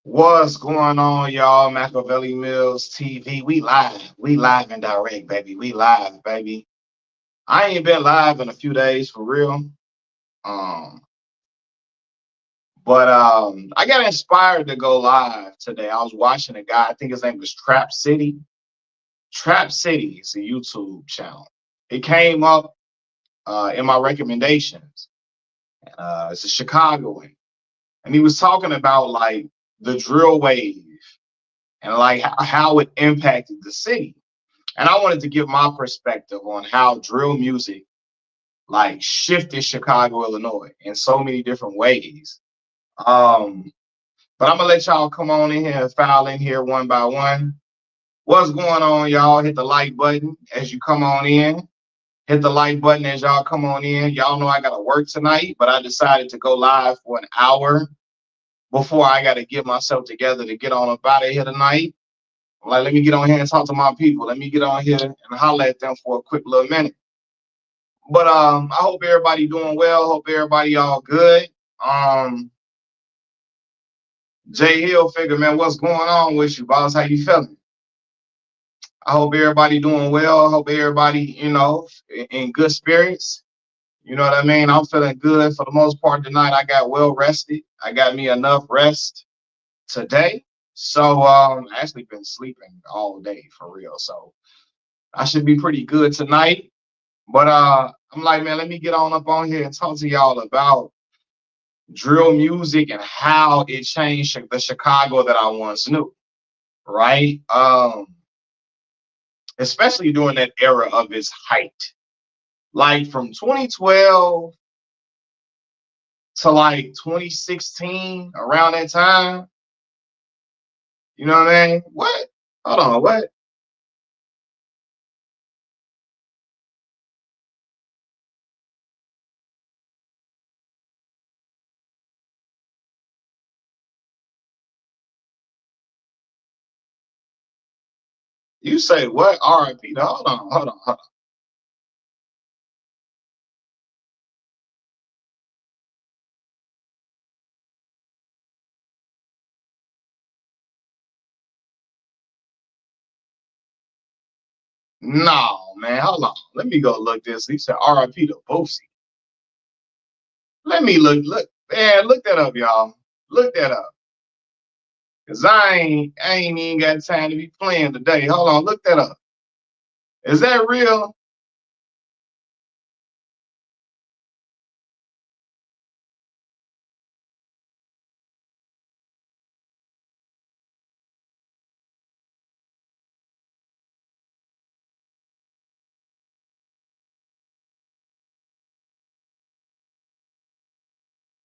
What's going on, y'all? Machiavelli Mills TV. We live. We live and direct, baby. We live, baby. I ain't been live in a few days for real. Um, but I got inspired to go live today. I was watching a guy, I think his name was Trap City. Trap City is a YouTube channel. It came up in my recommendations. It's a Chicagoan. And he was talking about like the drill wave and like how it impacted the city. And I wanted to give my perspective on how drill music like shifted Chicago, Illinois in so many different ways. Um, but I'm gonna let y'all come on in here and file in here one by one. What's going on, y'all? Hit the like button as you come on in. Hit the like button as y'all come on in. Y'all know I gotta work tonight, but I decided to go live for an hour before I gotta get myself together to get on up out of here tonight. I'm like, let me get on here and talk to my people. Let me get on here and holler at them for a quick little minute. But I hope everybody doing well. Hope everybody all good. Um, Jay Hill figure, man, what's going on with you, boss? How you feeling? I hope everybody doing well. I hope everybody, in good spirits. You know what I mean? I'm feeling good for the most part tonight. I got well rested. I got me enough rest today. So I actually been sleeping all day for real. So I should be pretty good tonight. But I'm like, man, let me get on up on here and talk to y'all about drill music and how it changed the Chicago that I once knew, right? Especially during that era of its height, like from 2012 to like 2016, around that time. You know what I mean? What? Hold on, what? You say what? R.I.P. Hold on, hold on, hold on. No, man, hold on. Let me go look this. He said R.I.P. to Boosie. Let me look, man, look that up, y'all. Look that up. Cause I ain't even got time to be playing today. Hold on, look that up. Is that real?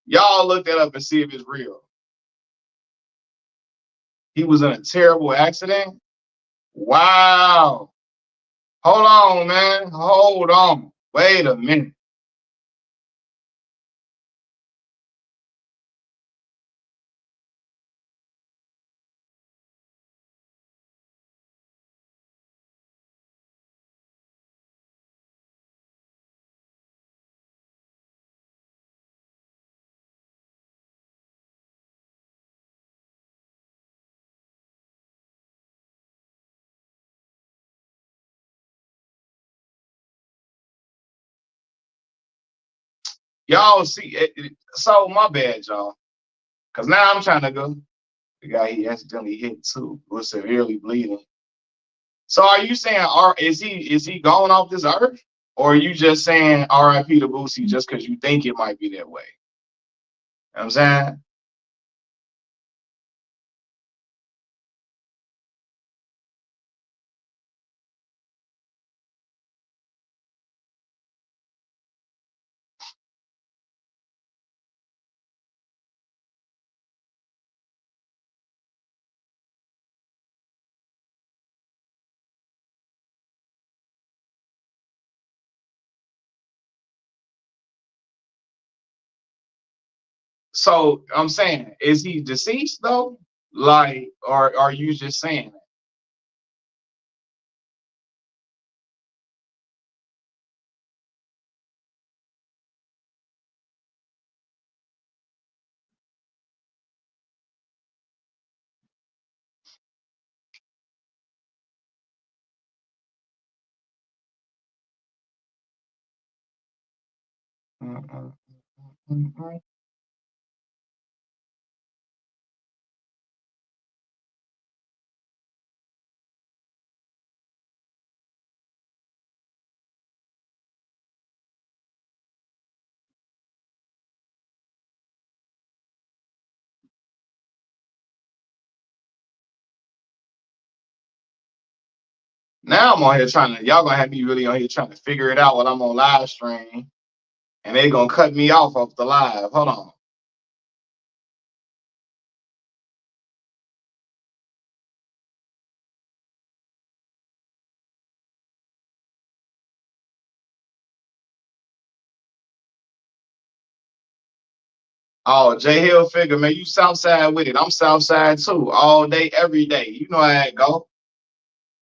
Y'all look that up and see if it's real. He was in a terrible accident. Wow. Hold on, man. Hold on. Wait a minute. Y'all see so my bad, y'all. Cause now I'm trying to go. The guy he accidentally hit too was severely bleeding. So are you saying is he going off this earth? Or are you just saying RIP to Boosie just because you think it might be that way? You know what I'm saying? So I'm saying, is he deceased though? Like, or are you just saying that? Now I'm on here trying to, y'all gonna have me really on here trying to figure it out when I'm on live stream, and they gonna cut me off the live. Hold on. Oh, J Hill figure, man, you Southside with it. I'm Southside too, all day, every day. You know how it go.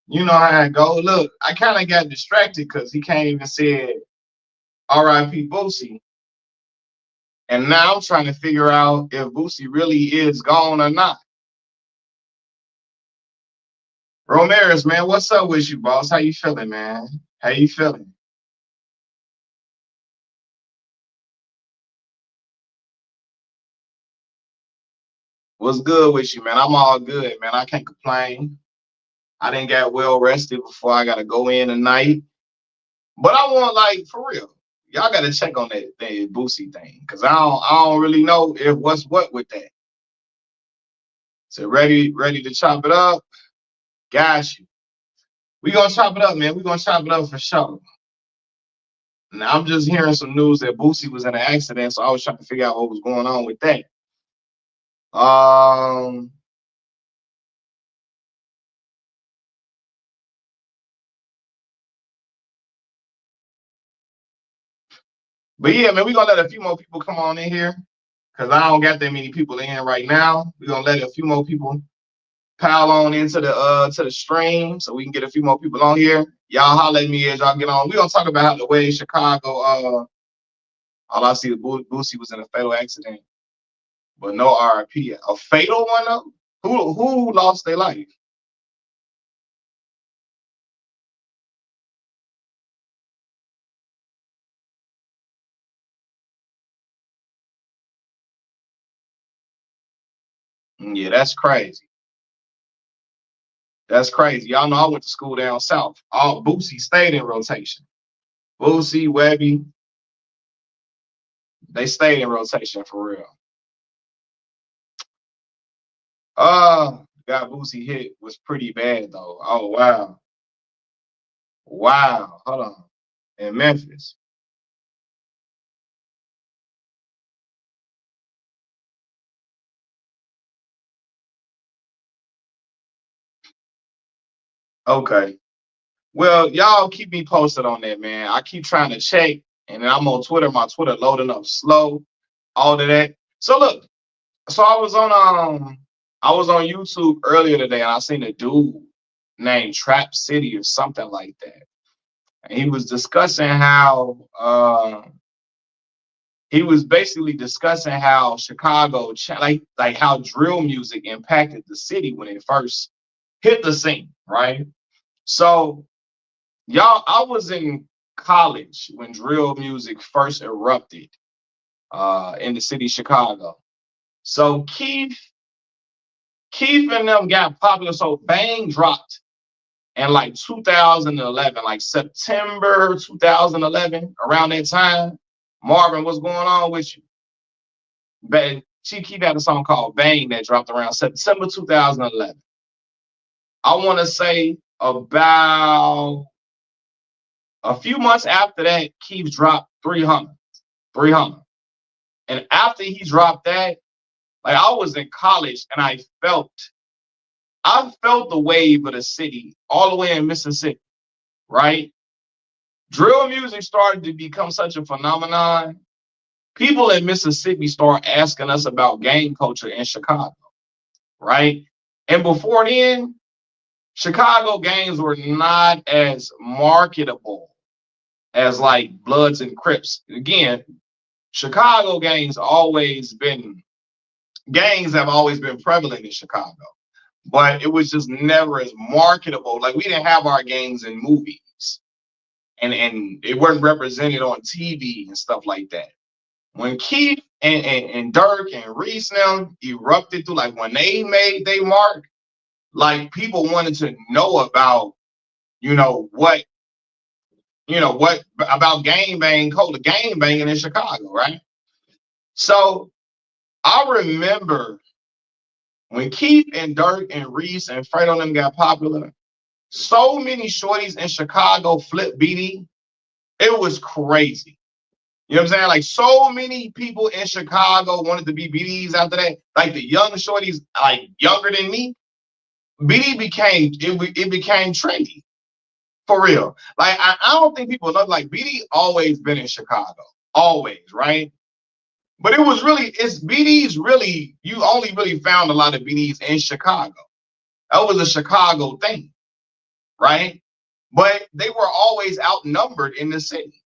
You know how it go. Look, I kind of got distracted because he came and said R.I.P. Boosie. And now I'm trying to figure out if Boosie really is gone or not. Ramirez, man, what's up with you, boss? How you feeling, man? How you feeling? What's good with you, man? I'm all good, man. I can't complain. I didn't get well rested before I gotta go in tonight. But I want, like, for real, y'all gotta check on that Boosie thing. Cause I don't really know if what's what with that. So ready to chop it up? Got you. We gonna chop it up, man. We gonna chop it up for sure. Now I'm just hearing some news that Boosie was in an accident, so I was trying to figure out what was going on with that. Um, but yeah, man, we gonna let a few more people come on in here because I don't got that many people in right now. We gonna let a few more people pile on into the to the stream so we can get a few more people on here. Y'all holler at me as y'all get on. We gonna talk about how the way Chicago. All I see is Boosie was in a fatal accident, but no RIP. A fatal one though. Who lost their life? Yeah, that's crazy. That's crazy. Y'all know I went to school down south. All Boosie stayed in rotation. Boosie, Webby, they stayed in rotation for real. Got Boosie hit was pretty bad though. Oh wow. Wow. Hold on. In Memphis. Okay. Well, y'all keep me posted on that, man. I keep trying to check, and then I'm on Twitter. My Twitter loading up slow, all of that. So look, so I was on YouTube earlier today, and I seen a dude named Trap City or something like that, and he was discussing how he was basically discussing how Chicago, like how drill music impacted the city when it first hit the scene, right? So y'all, I was in college when drill music first erupted in the city of Chicago. So Keith and them got popular. So Bang dropped in like 2011, like September 2011, around that time. Marvin, what's going on with you? But Keith had a song called Bang that dropped around September 2011. I want to say about a few months after that, Keith dropped 300. 300. And after he dropped that, like I was in college and I felt the wave of the city all the way in Mississippi, right? Drill music started to become such a phenomenon. People in Mississippi start asking us about gang culture in Chicago, right? And before then, Chicago gangs were not as marketable as like Bloods and Crips. Again, Chicago gangs have always been prevalent in Chicago, but it was just never as marketable. Like we didn't have our gangs in movies, and it wasn't represented on TV and stuff like that. When Keith and Dirk and Reese them erupted through, like when they made their mark, like people wanted to know about, you know, what about gang bang, called the gang banging in Chicago, right? So I remember when Keith and Dirk and Reese and Fredo them got popular, so many shorties in Chicago flipped BD. It was crazy. You know what I'm saying? Like so many people in Chicago wanted to be BDs after that. Like the young shorties, like younger than me, BD it became trendy for real. Like I don't think people know. Like BD always been in Chicago, always, right? But it's BDs really. You only really found a lot of BDs in Chicago. That was a Chicago thing, right? But they were always outnumbered in the city.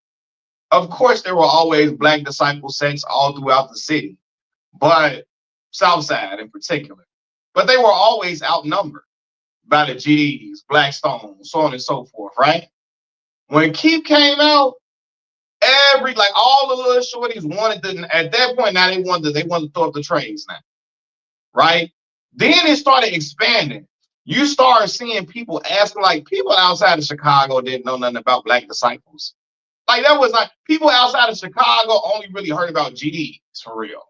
Of course, there were always Black disciple sects all throughout the city, but Southside in particular. But they were always outnumbered by the GDs, Blackstones, so on and so forth, right? When Keith came out, like all the little shorties wanted to, at that point now they wanted to throw up the trades now, right? Then it started expanding. You start seeing people asking, like people outside of Chicago didn't know nothing about Black disciples. Like that was like people outside of Chicago only really heard about GDs for real.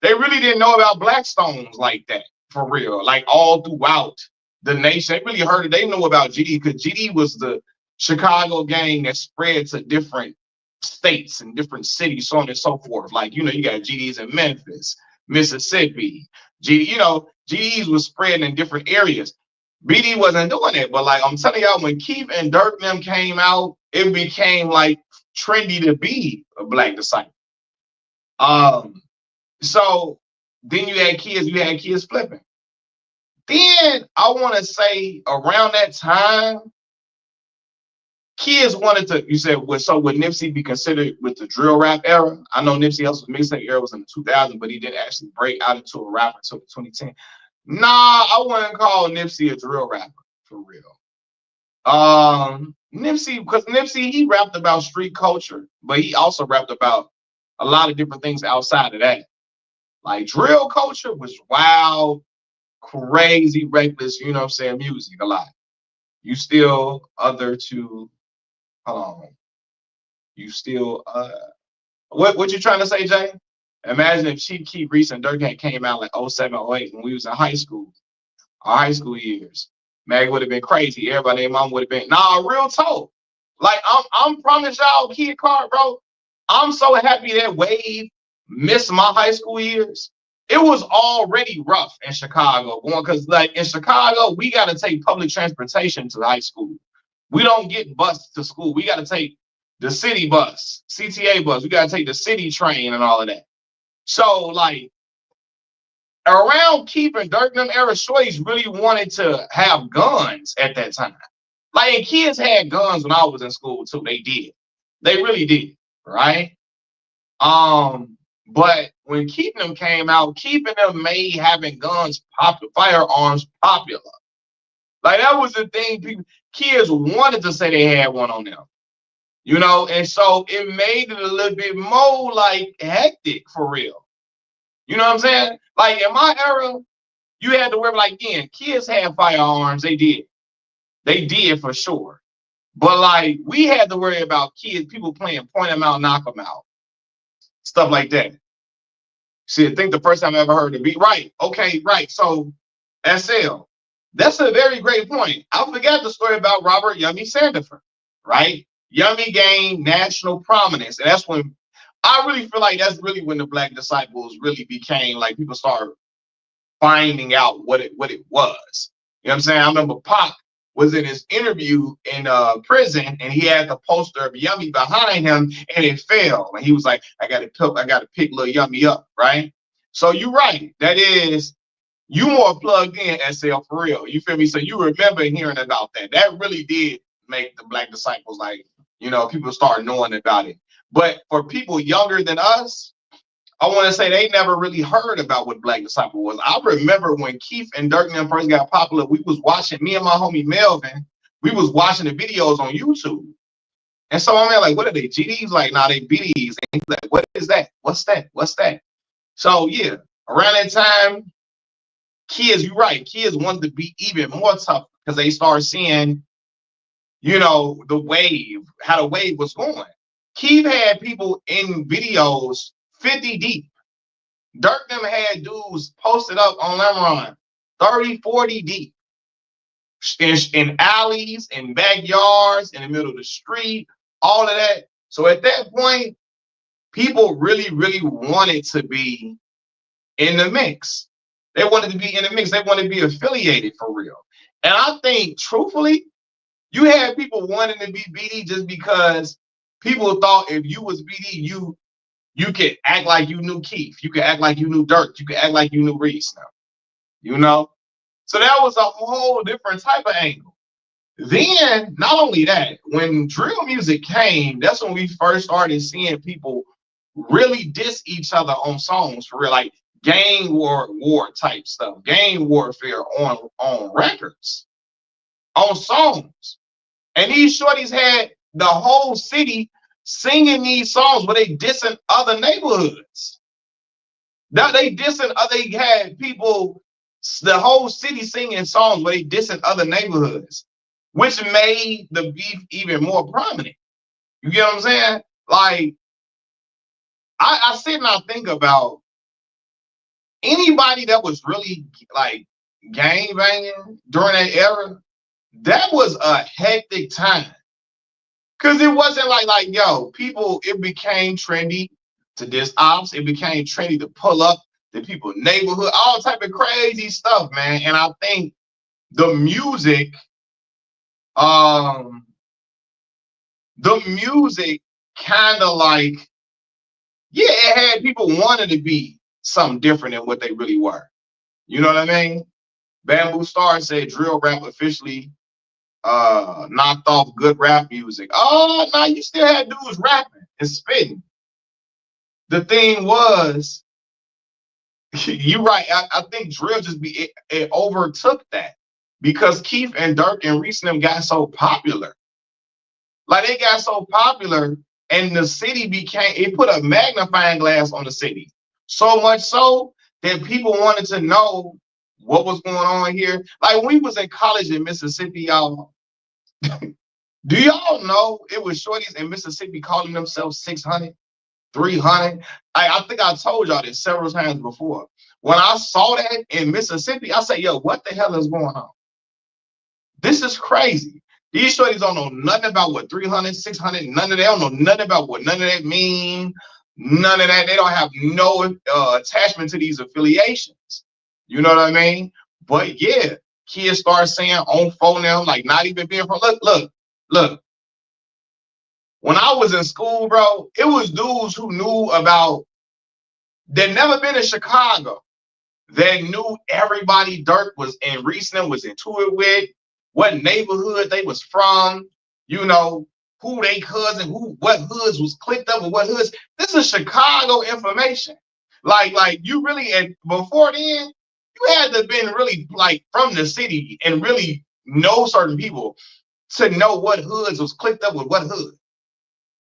They really didn't know about Blackstones like that for real. Like all throughout the nation, they really heard it. They know about GD because GD was the Chicago gang that spread to different states and different cities, so on and so forth. Like, you know, you got GDs in Memphis, Mississippi. GDs was spreading in different areas. BD wasn't doing it, but like I'm telling y'all, when Keith and Dirk and them came out, it became like trendy to be a Black disciple. So then you had kids flipping. Then I want to say around that time, kids wanted to, you said, would Nipsey be considered with the drill rap era? I know Nipsey Hussle's mixtape era was in the 2000s, but he didn't actually break out into a rap until 2010. Nah, I wouldn't call Nipsey a drill rapper for real. Because Nipsey, he rapped about street culture, but he also rapped about a lot of different things outside of that. Like drill culture was wild, crazy, reckless, you know what I'm saying, music a lot. You still other to, hold on. You still, what you trying to say, Jay? Imagine if Chief Keef, Reese, and Dirk came out like 07, 08 when we was in high school, our high school years. Man, it would have been crazy. Everybody, their mom would have been, nah, real talk. Like, I'm promise y'all, Kid Card, bro, I'm so happy that Wave missed my high school years. It was already rough in Chicago, because like in Chicago, we got to take public transportation to high school. We don't get bused to school. We got to take the city bus, CTA bus. We got to take the city train and all of that. So like around Keith and Dirk them era, shorties really wanted to have guns at that time. Like and kids had guns when I was in school too. They did. They really did, right? But when Keeping Them came out, Keeping Them made having guns popular, firearms popular. Like that was the thing. Kids wanted to say they had one on them, you know, and so it made it a little bit more like hectic for real. You know what I'm saying? Like in my era, you had to wear like again, kids had firearms, they did for sure. But like we had to worry about kids, people playing point them out, knock them out, stuff like that. See, I think the first time I ever heard the beat, right? Okay, right. So SL, that's a very great point. I forgot the story about Robert Yummy Sandifer, right? Yummy gained national prominence, and that's when I really feel like that's really when the Black disciples really became like people started finding out what it was. You know what I'm saying? I remember Pac was in his interview in prison, and he had the poster of Yummy behind him, and it fell. And he was like, I gotta pick little Yummy up, right? So you're right. That is, you more plugged in, SL, for real. You feel me? So you remember hearing about that. That really did make the Black disciples, like, you know, people start knowing about it. But for people younger than us, I want to say they never really heard about what Black Disciple was. I remember when Keith and Dirk and them first got popular, we was watching, me and my homie Melvin, we was watching the videos on YouTube. And so I'm like, what are they? GDs? Like, nah, they BDs. And he's like, what is that? What's that? What's that? So yeah, around that time, kids, you're right, kids wanted to be even more tough because they started seeing, the wave, how the wave was going. Keith had people in videos 50 deep. Dirk them had dudes posted up on Lemron 30, 40 deep. In alleys, in backyards, in the middle of the street, all of that. So at that point, people really, really wanted to be in the mix. They wanted to be in the mix. They wanted to be affiliated for real. And I think, truthfully, you had people wanting to be BD just because people thought if you was BD, you could act like you knew Keith. You could act like you knew Dirk. You could act like you knew Reese now. So that was a whole different type of angle. Then, not only that, when drill music came, that's when we first started seeing people really diss each other on songs for real, like gang war type stuff, gang warfare on records, on songs. And these shorties had the whole city singing these songs where they dissing other neighborhoods. Now they had people, the whole city singing songs where they dissing other neighborhoods, which made the beef even more prominent. You get what I'm saying? Like, I sit and I think about anybody that was really like gang banging during that era. That was a hectic time. Cause it wasn't like yo, people, it became trendy to diss ops. It became trendy to pull up the people's neighborhood, all type of crazy stuff, man. And I think the music kind of like, yeah, it had people wanting to be something different than what they really were. You know what I mean? Bamboo Star said drill rap officially knocked off good rap music. Oh, no, you still had dudes rapping and spitting. The thing was, you're right. I think drill it overtook that because Keith and Dirk and Reese and them got so popular. Like they got so popular, and the city it put a magnifying glass on the city. So much so that people wanted to know what was going on here. Like when we was in college in Mississippi, y'all, do y'all know it was shorties in Mississippi calling themselves 600, 300? I think I told y'all this several times before. When I saw that in Mississippi, I said, yo, what the hell is going on? This is crazy. These shorties don't know nothing about what 300, 600, none of that. They don't know nothing about what none of that mean. None of that. They don't have no attachment to these affiliations. You know what I mean? But yeah, kids start saying on phone now, like not even being from. Look. When I was in school, bro, it was dudes who knew about, they'd never been to Chicago. They knew everybody Dirk was and Reese was into it with, what neighborhood they was from, who they cousin, what hoods was clicked up with what hoods. This is Chicago information. Like you really, and before then, you had to have been really like from the city and really know certain people to know what hoods was clicked up with what hood.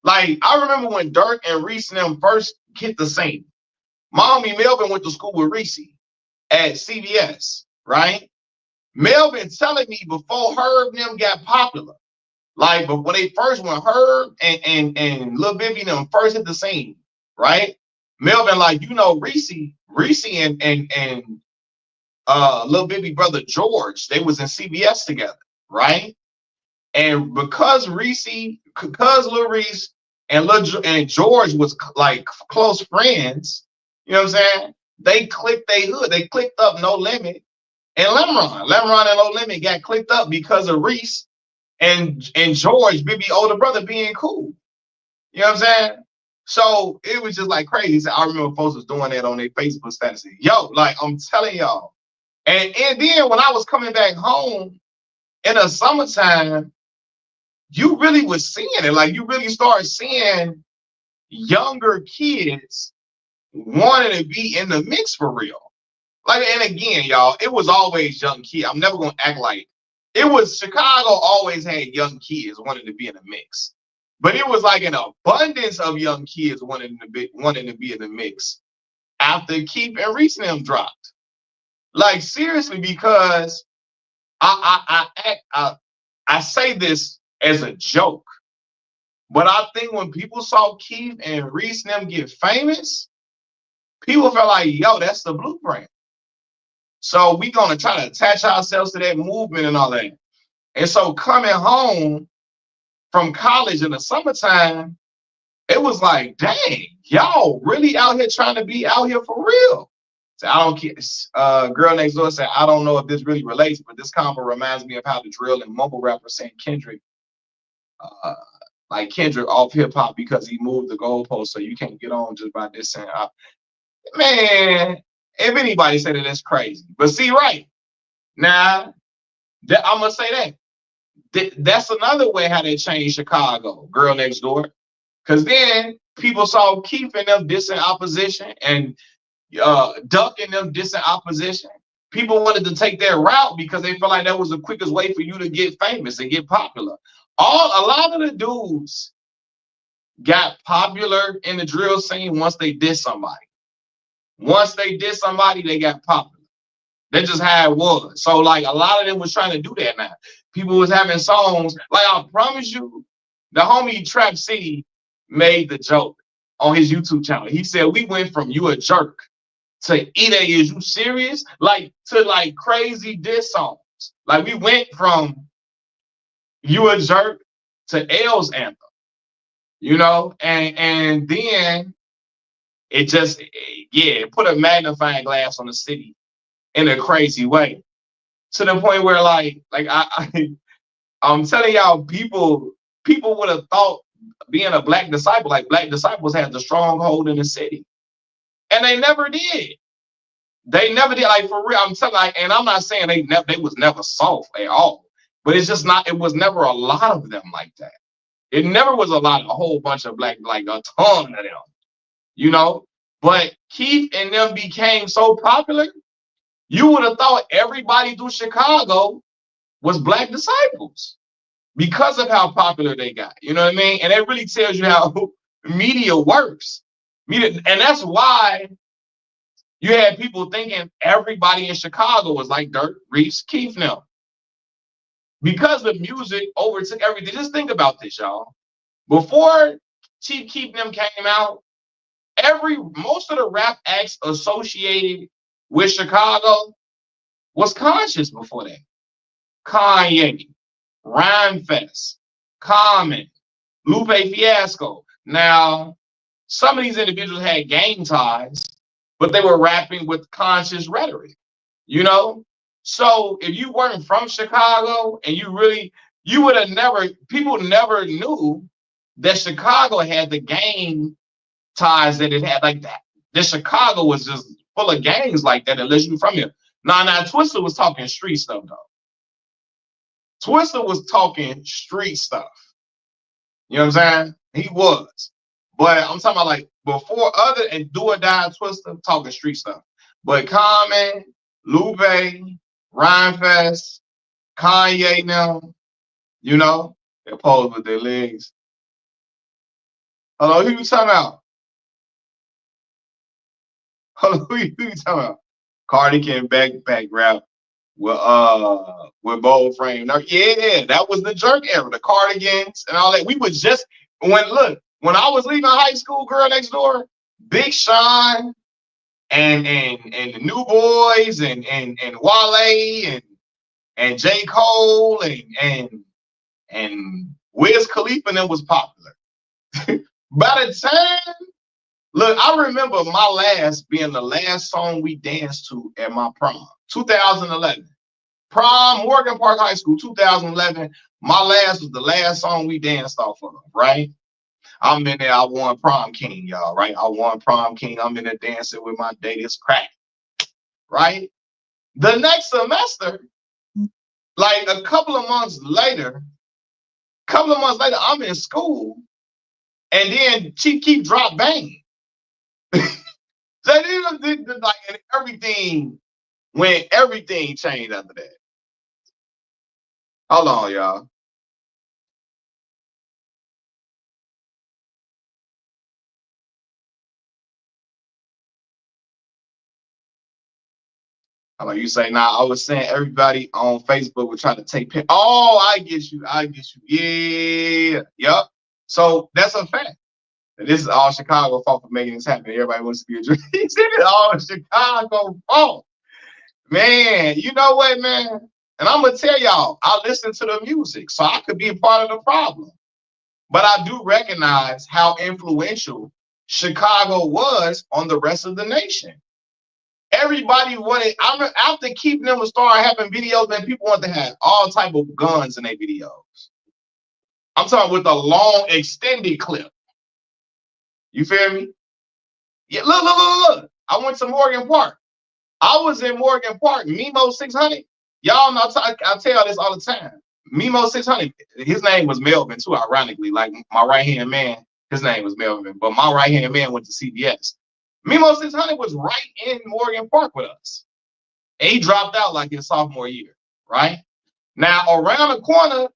Like I remember when Dirk and Reese and them first hit the scene. Mommy Melvin went to school with Reese at CBS, right? Melvin telling me before Herb and them got popular, like, but when they first went, Herb and Lil Bibby and them first hit the scene, right? Melvin, like, Reese and Lil Bibby brother George, they was in CBS together, right? And because Lil Reese and George was like close friends, you know what I'm saying? They clicked they hood. They clicked up No Limit and Lemron. Lemron and No Limit got clicked up because of Reese and George, Bibby older brother, being cool. You know what I'm saying? So it was just like crazy. So I remember folks was doing that on their Facebook status. Yo, like I'm telling y'all. And then when I was coming back home in the summertime, you really was seeing it. Like you really started seeing younger kids wanting to be in the mix for real. Like, and again, y'all, it was always young kids. I'm never gonna act like it was. Chicago always had young kids wanting to be in the mix. But it was like an abundance of young kids wanting to be in the mix after Keith and Reese and them dropped. Like seriously, because I say this as a joke, but I think when people saw Keith and Reese and them get famous, people felt like, yo, that's the blueprint. So we gonna try to attach ourselves to that movement and all that. And so coming home from college in the summertime, it was like, dang, y'all really out here trying to be out here for real. So I don't care. Girl next door said, I don't know if this really relates, but this combo reminds me of how the drill and mumble rappers saying Kendrick, uh, like Kendrick off hip hop because he moved the goalpost, so you can't get on just by this saying, man, if anybody said it, that's crazy. But see, right now, I'm gonna say that's another way how they changed Chicago, Girl Next Door. Because then people saw Keith and them dissing opposition and Duck and them dissing opposition. People wanted to take their route because they felt like that was the quickest way for you to get famous and get popular. A lot of the dudes got popular in the drill scene once they did somebody. Once they did somebody, they got popular. That's just how it was. So like a lot of them was trying to do that now. People was having songs. Like I promise you, the homie Trap City made the joke on his YouTube channel. He said, we went from you a jerk to Ide, is you serious? Like to like crazy diss songs. Like we went from you a jerk to L's anthem, you know, and then it just it put a magnifying glass on the city in a crazy way. To the point where I'm telling y'all, people would have thought being a black disciple, like black disciples had the stronghold in the city. And they never did. They never did. Like for real, I'm telling and I'm not saying they was never soft at all. But it's just not, it was never a lot of them like that. It never was a whole bunch of black, like a ton of them, you know. But Keith and them became so popular, you would have thought everybody through Chicago was black disciples because of how popular they got. You know what I mean? And it really tells you how media works. And that's why you had people thinking everybody in Chicago was like Dirk, Reese, Keith now. Because the music overtook everything. Just think about this, y'all. Before Chief Keef them came out, most of the rap acts associated with Chicago was conscious before that. Kanye, Rhymefest, Common, Lupe Fiasco. Now, some of these individuals had gang ties, but they were rapping with conscious rhetoric, you know? So if you weren't from Chicago and you would have people never knew that Chicago had the gang ties that it had like that. That Chicago was just full of gangs like that unless you're from here. Now, Twister was talking street stuff though. Twister was talking street stuff. You know what I'm saying? He was. But I'm talking about like before other and Do or Die Twister talking street stuff. But Common, Lupe, Rhymefest, Kanye now, you know, they pose with their legs. Hello, who you talking about? Hello, who you talking about? Cardi can backpack rap with bold frame. Now, yeah, that was the jerk era, the cardigans and all that. We was just when I was leaving high school, Girl Next Door, Big Sean and the New Boys and Wale and J. Cole and Wiz Khalifa and them was popular. By the time, look, I remember my last being the last song we danced to at my prom, 2011. Prom, Morgan Park High School, 2011. My last was the last song we danced off of, right? I'm in there, I won prom king, y'all, right? I won prom king. I'm in there dancing with my date. It's crack, right? The next semester, like a couple of months later, I'm in school, and then Chief Keef dropped Bang. So like and everything changed after that. Hold on, y'all. How about you say, nah, I was saying everybody on Facebook would try to take pictures. Oh, I get you. I get you. Yeah. Yep. So that's a fact. And this is all Chicago fault for making this happen. Everybody wants to be a dream. It's all Chicago fault. Man, you know what, man? And I'm gonna tell y'all, I listen to the music, so I could be a part of the problem. But I do recognize how influential Chicago was on the rest of the nation. Everybody wanted, after keeping them started having videos, man, people want to have all type of guns in their videos. I'm talking with a long extended clip. You feel me? Yeah, look. I went to Morgan Park. I was in Morgan Park, Mimo 600. Y'all know, I tell this all the time. Mimo 600, his name was Melvin too, ironically. Like my right-hand man, his name was Melvin, but my right-hand man went to CBS. Mimo 600 was right in Morgan Park with us. And he dropped out like his sophomore year, right? Now, around the corner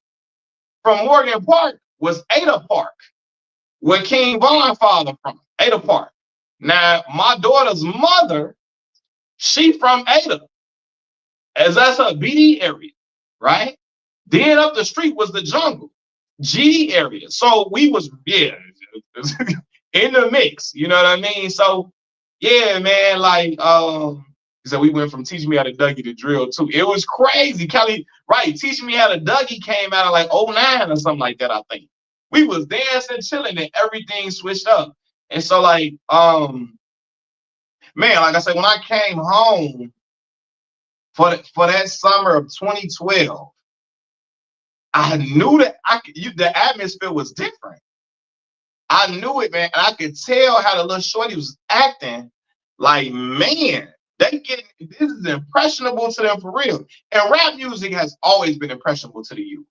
from Morgan Park was Ada Park, where King Von father from, Ada Park. Now, my daughter's mother, she from Ada, as that's her BD area, right? Then up the street was the jungle, GD area. So we was, yeah, in the mix, you know what I mean? So, yeah, man, like, so we went from teaching me how to Dougie to drill too. It was crazy. Kelly, right, teaching me how to Dougie came out of like 09 or something like that, I think. We was dancing, chilling, and everything switched up. And so, like, man, like I said, when I came home for that summer of 2012, I knew that the atmosphere was different. I knew it, man, and I could tell how the little shorty was acting. Like, man, this is impressionable to them for real. And rap music has always been impressionable to the youth.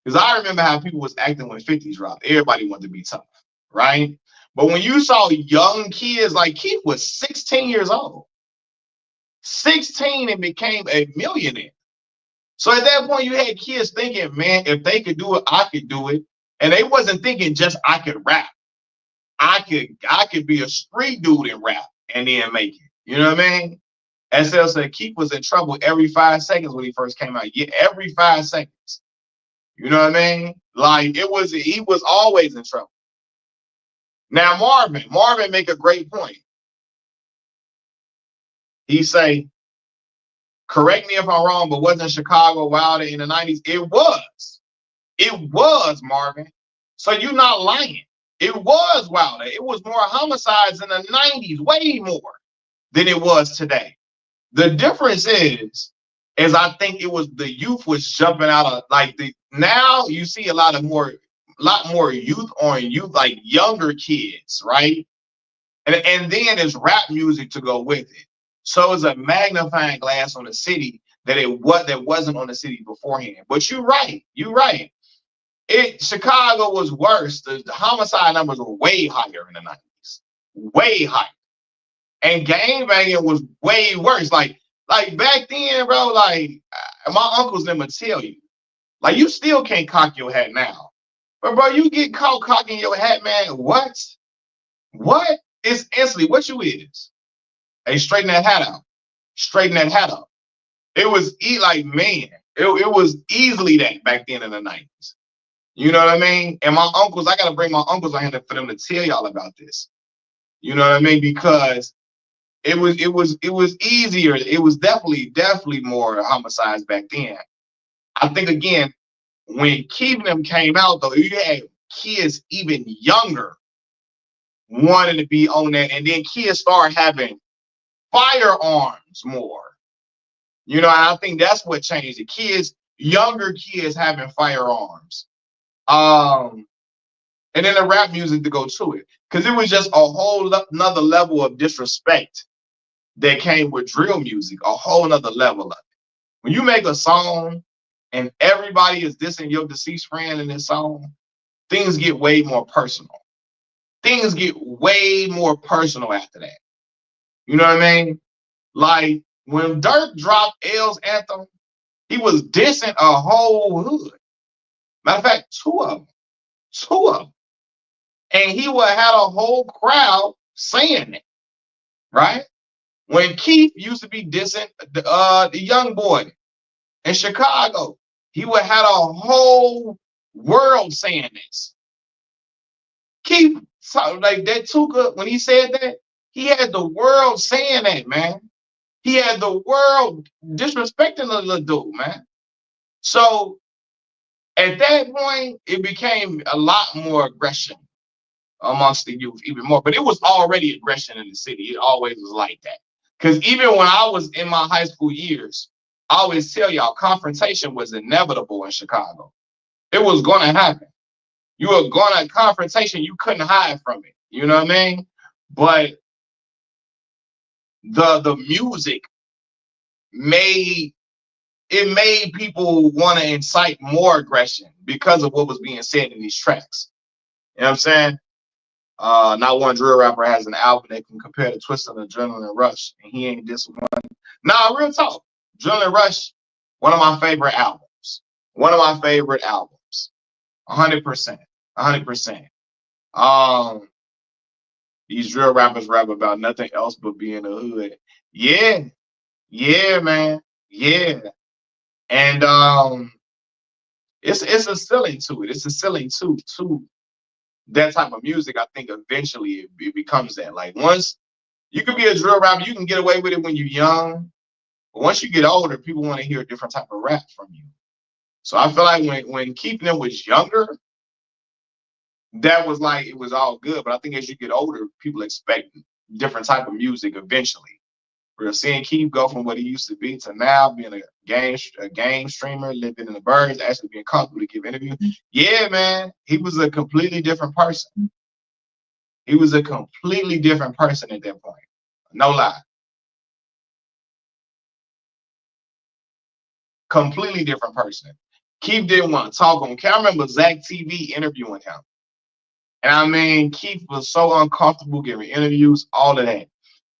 Because I remember how people was acting when 50s dropped. Everybody wanted to be tough, right? But when you saw young kids, like Keith was 16 years old. 16 and became a millionaire. So at that point, you had kids thinking, man, if they could do it, I could do it. And they wasn't thinking just I could rap. I could be a street dude and rap and then make it. You know what I mean? SL said Keith was in trouble every 5 seconds when he first came out. Yeah, every 5 seconds. You know what I mean? Like he was always in trouble. Now Marvin make a great point. He say, correct me if I'm wrong, but wasn't Chicago wilder in the 90s? It was, Marvin. So you're not lying. It was wilder. It was more homicides in the 90s, way more than it was today. The difference is I think it was the youth was jumping out of like now you see a lot more youth on youth, like younger kids, right? And then there's rap music to go with it. So it's a magnifying glass on the city that wasn't on the city beforehand. But you're right. Chicago was worse. The homicide numbers were way higher in the 90s. Way higher. And gangbanging was way worse. Like back then, bro, like my uncles never tell you. Like you still can't cock your hat now. But bro, you get caught cocking your hat, man. What? What? It's instantly what you is. Hey, straighten that hat out. Straighten that hat up. It was like, man, it was easily that back then in the 90s. You know what I mean? And my uncles, I gotta bring my uncles on here for them to tell y'all about this. You know what I mean? Because it was easier. It was definitely more homicides back then. I think again, when Keeping Them came out though, you had kids even younger wanting to be on that, and then kids start having firearms more. You know, and I think that's what changed it. Younger kids having firearms. And then the rap music to go to it. Because it was just a whole another level of disrespect that came with drill music, a whole nother level of it. When you make a song and everybody is dissing your deceased friend in this song, things get way more personal. Things get way more personal after that. You know what I mean? Like when Dirk dropped L's anthem, he was dissing a whole hood. Matter of fact, two of them. And he would have had a whole crowd saying it, right? When Keith used to be dissing the young boy in Chicago, he would have a whole world saying this. Keith, like that Tuka, when he said that, he had the world saying that, man. He had the world disrespecting the little dude, man. So at that point, it became a lot more aggression amongst the youth, even more. But it was already aggression in the city. It always was like that. Because even when I was in my high school years, I always tell y'all confrontation was inevitable in Chicago. It was going to happen. You were going to confrontation, you couldn't hide from it. You know what I mean? But the music made made people want to incite more aggression because of what was being said in these tracks. You know what I'm saying? Not one drill rapper has an album that can compare to Twist and Adrenaline Rush, and he ain't this one. Nah, real talk. Adrenaline Rush, one of my favorite albums. One of my favorite albums. 100%. 100%. Um, these drill rappers rap about nothing else but being a hood. Yeah, yeah, man. Yeah. And it's a ceiling to it. It's a ceiling to that type of music. I think eventually it becomes that. Like once you can be a drill rapper, you can get away with it when you're young. But once you get older, people want to hear a different type of rap from you. So I feel like when Keeping Them was younger, that was like it was all good. But I think as you get older, people expect different type of music eventually. We're seeing Keith go from what he used to be to now being a game streamer, living in the birds, actually being comfortable to give interviews. Yeah, man, he was a completely different person. He was a completely different person at that point. No lie. Completely different person. Keith didn't want to talk on camera. I remember Zach TV interviewing him. And I mean, Keith was so uncomfortable giving interviews, all of that.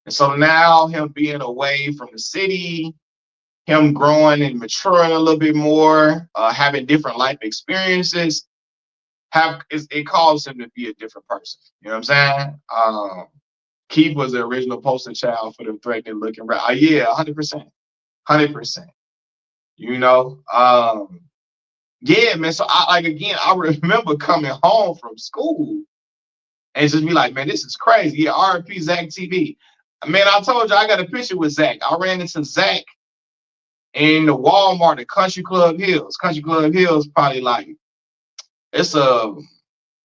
And so now him being away from the city, him growing and maturing a little bit more, having different life experiences, it caused him to be a different person. You know what I'm saying? Keith was the original poster child for the threatening looking rap. Yeah, 100%. 100%. You know? Yeah, man. So I like again, I remember coming home from school and just be like, man, this is crazy. Yeah, RP Zach TV. Man, I told you I got a picture with Zach. I ran into Zach in the Walmart at Country Club Hills. Country Club Hills probably like it's a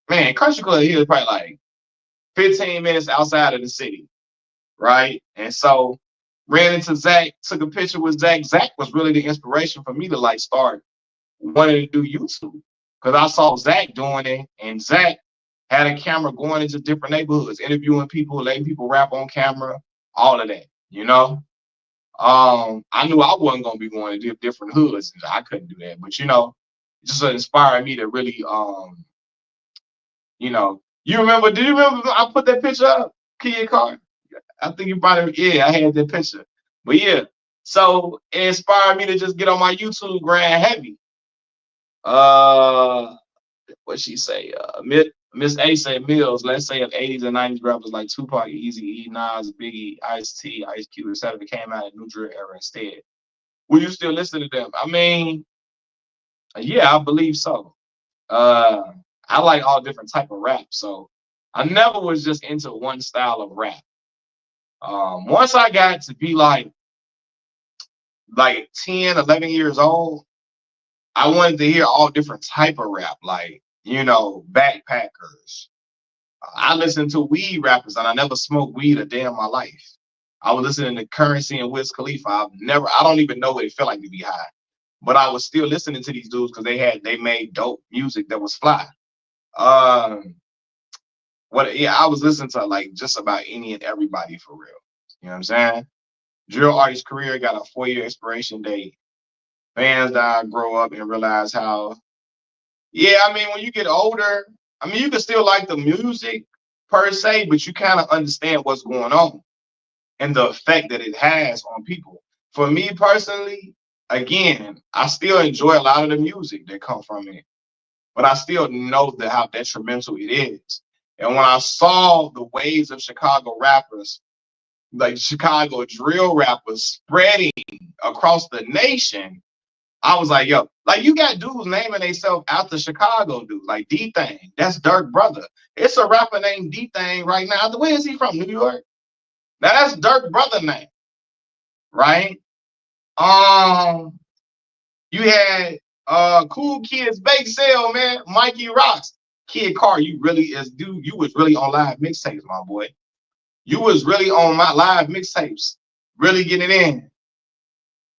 man, Country Club Hills probably like 15 minutes outside of the city, right? And so ran into Zach, took a picture with Zach. Zach was really the inspiration for me to like start wanting to do YouTube because I saw Zach doing it, and Zach had a camera going into different neighborhoods, interviewing people, letting people rap on camera, all of that, you know. I knew I wasn't gonna be going to different hoods. I couldn't do that, but you know, it just inspired me to really, you know, you remember? Do you remember I put that picture up, Kid Car? I think you probably, yeah, I had that picture. But yeah, so it inspired me to just get on my YouTube grand heavy. Uh, what she say? Miss A said Mills. Let's say if 80s and 90s rappers like Tupac, Easy E, Nas, Biggie, Ice T, Ice Cube, etc. came out in New Drill era instead, would you still listen to them? I mean, yeah, I believe so. Uh, I like all different type of rap, so I never was just into one style of rap. Once I got to be like 10, 11 years old, I wanted to hear all different type of rap, like, you know, backpackers. I listened to weed rappers and I never smoked weed a day in my life. I was listening to Currency and Wiz Khalifa. I don't even know what it felt like to be high. But I was still listening to these dudes because they made dope music that was fly. Um, yeah, I was listening to like just about any and everybody for real. You know what I'm saying? Drill artist career got a 4-year expiration date. Fans die, grow up, and realize how. Yeah, I mean, when you get older, I mean, you can still like the music per se, but you kind of understand what's going on and the effect that it has on people. For me personally, again, I still enjoy a lot of the music that come from it, but I still know how detrimental it is. And when I saw the waves of Chicago rappers like Chicago drill rappers spreading across the nation, I was like, yo, like you got dudes naming themselves after Chicago dudes, like D-Thing. That's Dirk brother. It's a rapper named D-Thing right now. Where is he from? New York? Now that's Dirk brother name, right? You had Cool Kids Bake Sale, man, Mikey Rocks. Kid Car, you really is dude, you was really on live mixtapes, my boy. You was really on my live mixtapes, really getting in.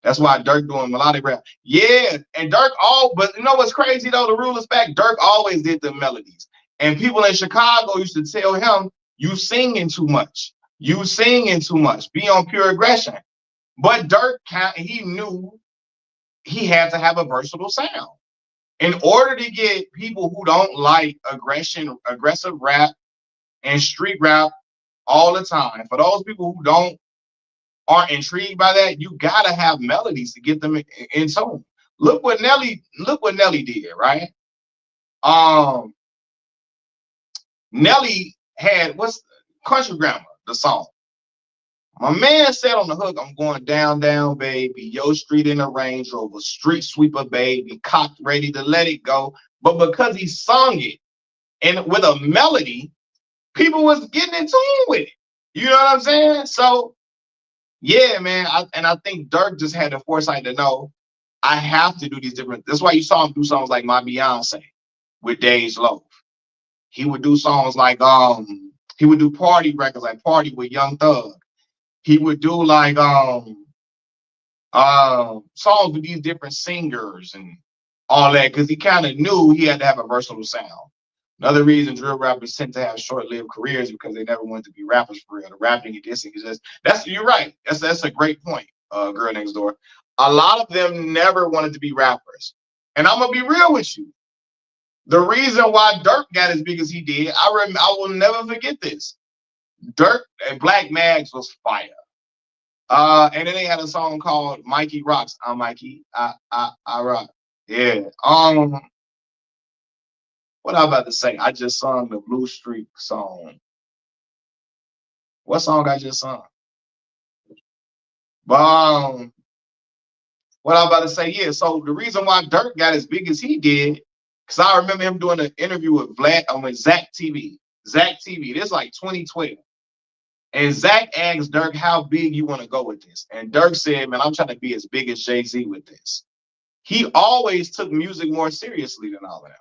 That's why Dirk doing melodic rap. Yeah, and Dirk but you know what's crazy though? The rule is back. Dirk always did the melodies. And people in Chicago used to tell him, you singing too much. You singing too much. Be on pure aggression. But Dirk, he knew he had to have a versatile sound. In order to get people who don't like aggressive rap and street rap all the time, for those people who aren't intrigued by that, you gotta have melodies to get them in tune. Look what Nelly did, right? Nelly had what's Country Grammar, the song. My man said on the hook, I'm going down, down, baby. Yo, street in a Range Rover, street sweeper, baby, cocked, ready to let it go. But because he sung it and with a melody, people was getting in tune with it. You know what I'm saying? So, yeah, man. I think Dirk just had the foresight to know I have to do these different. That's why you saw him do songs like My Beyonce with Dej Loaf. He would do songs like he would do party records like Party with Young Thug. He would do like songs with these different singers and all that because he kind of knew he had to have a versatile sound. Another reason drill rappers tend to have short-lived careers because they never wanted to be rappers for real. The rapping and dissing is just you're right. That's a great point, Girl Next Door. A lot of them never wanted to be rappers. And I'm gonna be real with you. The reason why Dirk got as big as he did, I will never forget this. Dirk and Black Mags was fire. And then they had a song called Mikey Rocks. I'm Mikey. I rock. Yeah. What I about to say? I just sung the Blue Streak song. What song I just sung? But what I about to say? Yeah. So the reason why Dirk got as big as he did, because I remember him doing an interview with Zach TV. Zach TV. This like 2012. And Zach asked Dirk, how big you want to go with this? And Dirk said, man, I'm trying to be as big as Jay-Z with this. He always took music more seriously than all of that.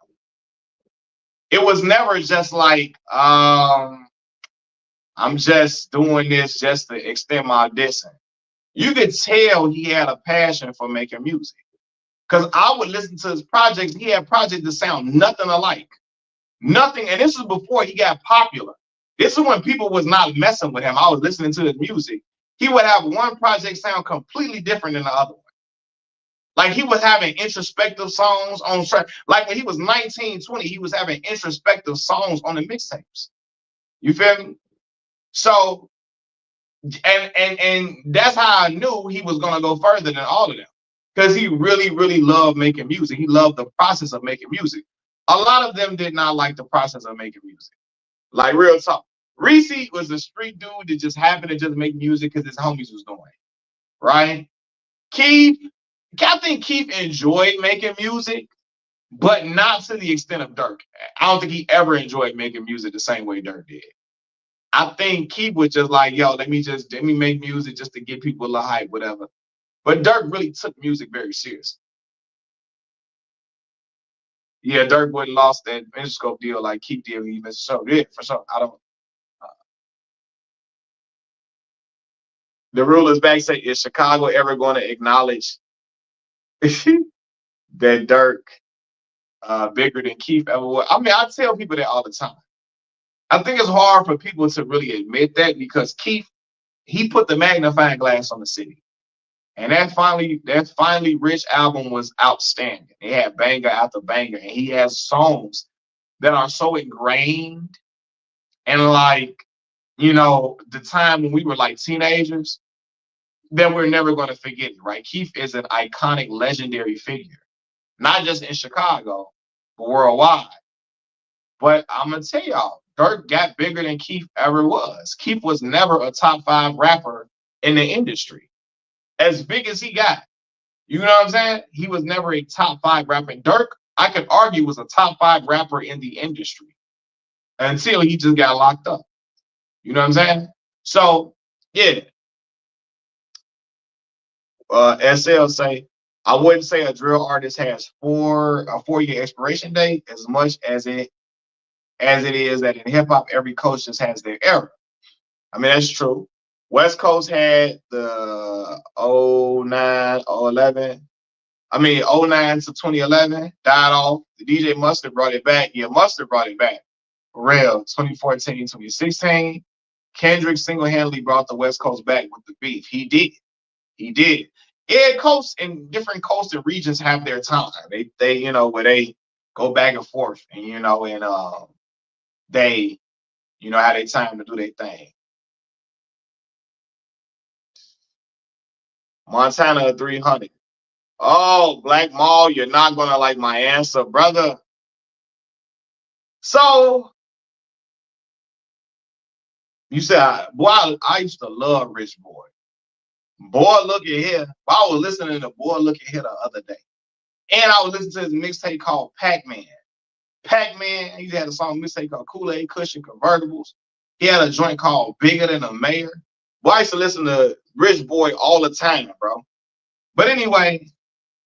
It was never just like, I'm just doing this just to extend my distance. You could tell he had a passion for making music. Because I would listen to his projects. He had projects that sound nothing alike. Nothing. And this is before he got popular. This is when people was not messing with him. I was listening to his music. He would have one project sound completely different than the other one. Like he was having introspective songs on track. Like when he was 19, 20, he was having introspective songs on the mixtapes. You feel me? So, and that's how I knew he was gonna go further than all of them. Because he really, really loved making music. He loved the process of making music. A lot of them did not like the process of making music. Like real talk. Reese was a street dude that just happened to just make music because his homies was doing it. Right? Keith, I think Keith enjoyed making music, but not to the extent of Dirk. I don't think he ever enjoyed making music the same way Dirk did. I think Keith was just like, yo, let me make music just to get people a hype, whatever. But Dirk really took music very seriously. Yeah, Dirk wouldn't lost that Interscope deal like Keith did when he missed the show. Yeah, for sure. I don't. The rulers back say, is Chicago ever going to acknowledge that Dirk bigger than Keith ever was? I mean, I tell people that all the time. I think it's hard for people to really admit that because Keith, he put the magnifying glass on the city. And that finally Rich album was outstanding. It had banger after banger. And he has songs that are so ingrained and like, you know, the time when we were like teenagers, that we're never going to forget it, right? Keith is an iconic, legendary figure, not just in Chicago, but worldwide. But I'm going to tell y'all, Dirk got bigger than Keith ever was. Keith was never a top 5 rapper in the industry. As big as he got, you know what I'm saying? He was never a top 5 rapper. And Dirk, I could argue, was a top 5 rapper in the industry until he just got locked up. You know what I'm saying? So, yeah. SL say, I wouldn't say a drill artist has a 4-year expiration date as much as it is that in hip hop, every coach just has their era. I mean, that's true. West Coast had the 09, 011. I mean, 09 to 2011 died off. The DJ Mustard brought it back. Yeah, Mustard brought it back. For real. 2014, 2016. Kendrick single-handedly brought the West Coast back with the beef. He did. He did. Yeah, coasts and different coasts and regions have their time. They you know, where they go back and forth, and they have their time to do their thing. Montana 300. Oh, Black Mall, you're not gonna like my answer, brother. So you said, boy, I used to love Rich Boy. Boy, look at here. I was listening to Boy, Look at Here the other day. And I was listening to his mixtape called Pac-Man. Pac-Man, he had a song mixtape called Kool-Aid Cushion Convertibles. He had a joint called Bigger Than a Mayor. Boy, I used to listen to Rich Boy all the time, bro. But anyway,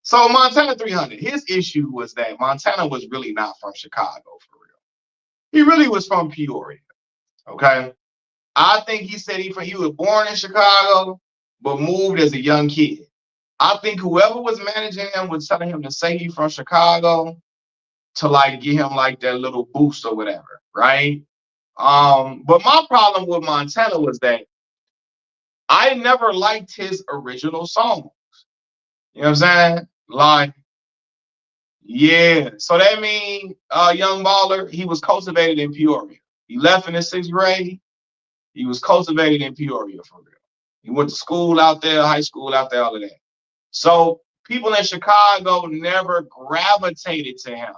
so Montana 300, his issue was that Montana was really not from Chicago, for real. He really was from Peoria, okay? I think he said he was born in Chicago, but moved as a young kid. I think whoever was managing him was telling him to say he's from Chicago to like give him like that little boost or whatever, right? But my problem with Montana was that I never liked his original songs. You know what I'm saying? Like, yeah. So that means Young Baller, he was cultivated in Peoria. He left in the 6th grade. He was cultivated in Peoria, for real. He went to school out there, high school out there, all of that. So people in Chicago never gravitated to him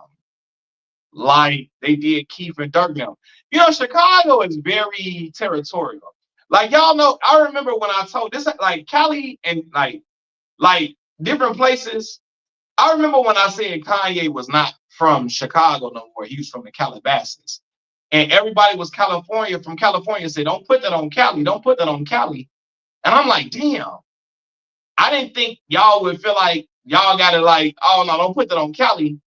like they did Keith and Dirk now. You know, Chicago is very territorial. Like, y'all know, I remember when I told this, like Cali and like different places. I remember when I said Kanye was not from Chicago no more. He was from the Calabasas. And everybody was from California said, don't put that on Cali. Don't put that on Cali. And I'm like, damn. I didn't think y'all would feel like y'all got to like, oh, no, don't put that on Cali.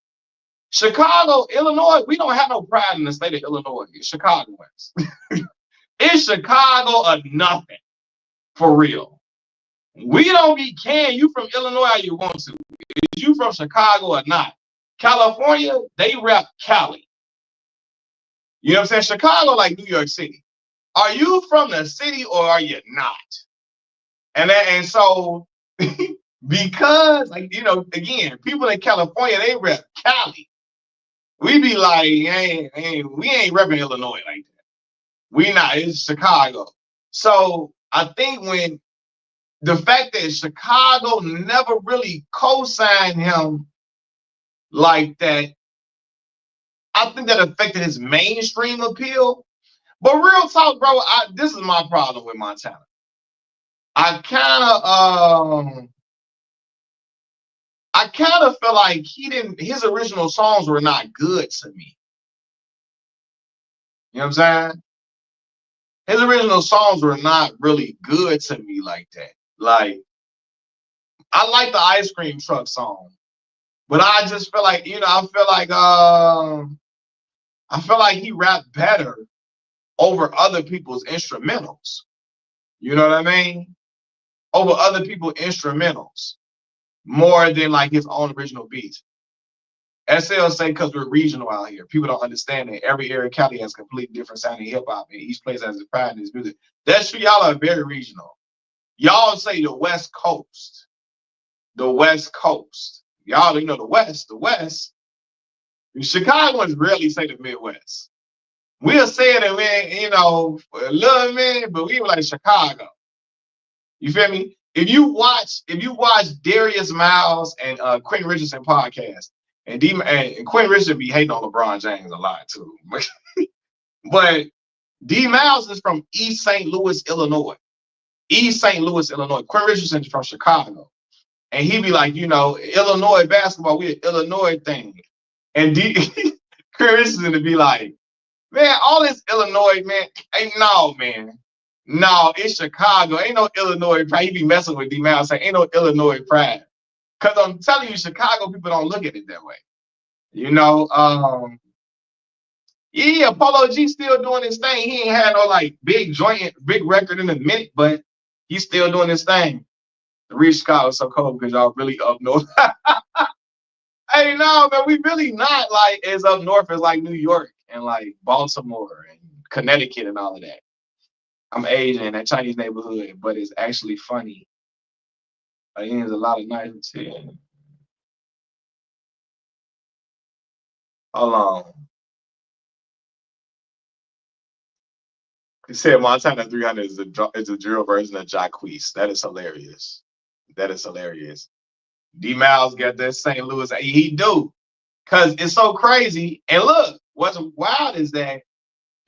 Chicago, Illinois, we don't have no pride in the state of Illinois. It's Chicagoans. It's Chicago or nothing, for real. We don't be caring you from Illinois how you want to. Is you from Chicago or not? California, they rep Cali. You know what I'm saying? Chicago like New York City. Are you from the city or are you not? And so because, like, you know, again, people in California, they rep Cali. We be like, we ain't repping Illinois like that. We not, it's Chicago. So I think when the fact that Chicago never really co-signed him like that, I think that affected his mainstream appeal. But real talk, bro, this is my problem with Montana. I kind of feel like his original songs were not good to me. You know what I'm saying? His original songs were not really good to me like that. Like, I like the Ice Cream Truck song, but I just feel like, I feel like he rapped better over other people's instrumentals. You know what I mean? Over other people's instrumentals more than like his own original beats. SL say because we're regional out here. People don't understand that every area of Cali has completely different sounding hip hop, and each place has its pride in its music. That's true. Y'all are very regional. Y'all say the West Coast. The West Coast. Y'all, the West. The West. Chicagoans rarely say the Midwest. We'll say it in, a little minute, but we were like Chicago. You feel me? If you watch Darius Miles and Quentin Richardson podcast, and Quentin Richardson be hating on LeBron James a lot too. But D Miles is from East St. Louis, Illinois. East St. Louis, Illinois. Quinn Richardson is from Chicago. And he be like, Illinois basketball, we an Illinois thing. And Quinn Richardson to be like, man, all this Illinois, man, ain't no, man. No, it's Chicago. Ain't no Illinois pride. He be messing with D Miles saying, ain't no Illinois pride. Because I'm telling you, Chicago people don't look at it that way. Yeah, Polo G still doing his thing. He ain't had no like big record in a minute, but he's still doing his thing. The reach Chicago is so cold because y'all really up north. Hey, no, man, we really not like as up north as like New York and like Baltimore and Connecticut and all of that. I'm Asian in that Chinese neighborhood, but it's actually funny. Like, there's a lot of nice shit. Hold on. He said Montana 300 is a drill version of Jacquees. That is hilarious. That is hilarious. D Miles got that St. Louis. He do. Because it's so crazy. And look, what's wild is that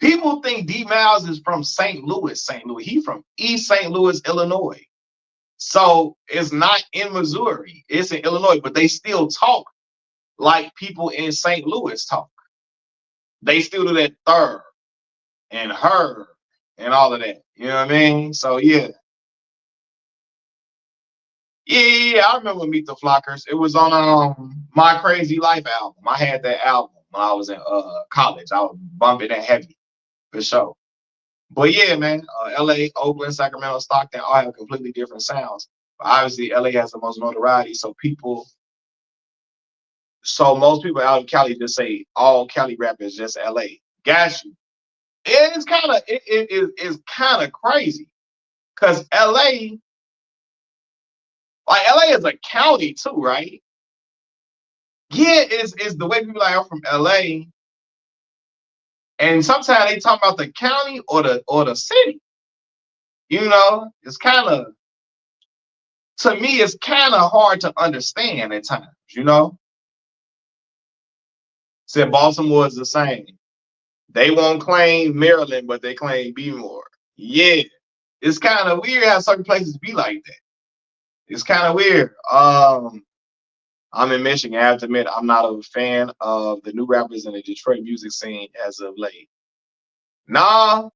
people think D Miles is from St. Louis, St. Louis. He from East St. Louis, Illinois. So it's not in Missouri. It's in Illinois, but they still talk like people in St. Louis talk. They still do that third and her and all of that. You know what I mean? So yeah. Yeah, I remember Meet the Flockers. It was on My Crazy Life album. I had that album when I was in college. I was bumping that heavy for sure. But yeah, man, LA, Oakland, Sacramento, Stockton all have completely different sounds. But obviously, LA has the most notoriety, so most people out of Cali just say all Cali rap is just LA. Got you. It's kind of crazy because LA is a county too, right? Yeah, it's the way people are from LA, and sometimes they talk about the county or the city. It's kind of to me, it's kind of hard to understand at times. Said Baltimore is the same. They won't claim Maryland, but they claim Bmore. Yeah, it's kind of weird how certain places be like that. It's kind of weird. I'm in Michigan. I have to admit, I'm not a fan of the new rappers in the Detroit music scene as of late. Nah,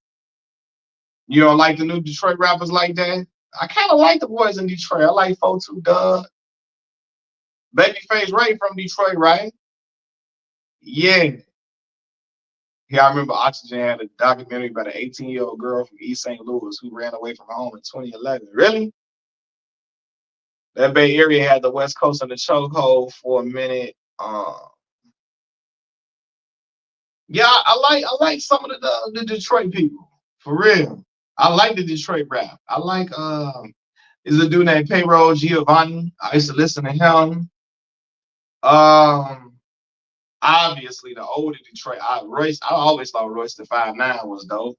you don't like the new Detroit rappers like that? I kind of like the boys in Detroit. I like 4-2 Dub. Babyface Ray from Detroit, right? Yeah. Yeah, I remember Oxygen had a documentary about an 18-year-old girl from East St. Louis who ran away from home in 2011. Really? That Bay Area had the West Coast in the chokehold for a minute. Yeah, I like some of the Detroit people for real. I like the Detroit rap. I like is a dude named Payroll Giovanni. I used to listen to him. Um, Obviously the older Detroit. I always thought Royce the 5'9" was dope.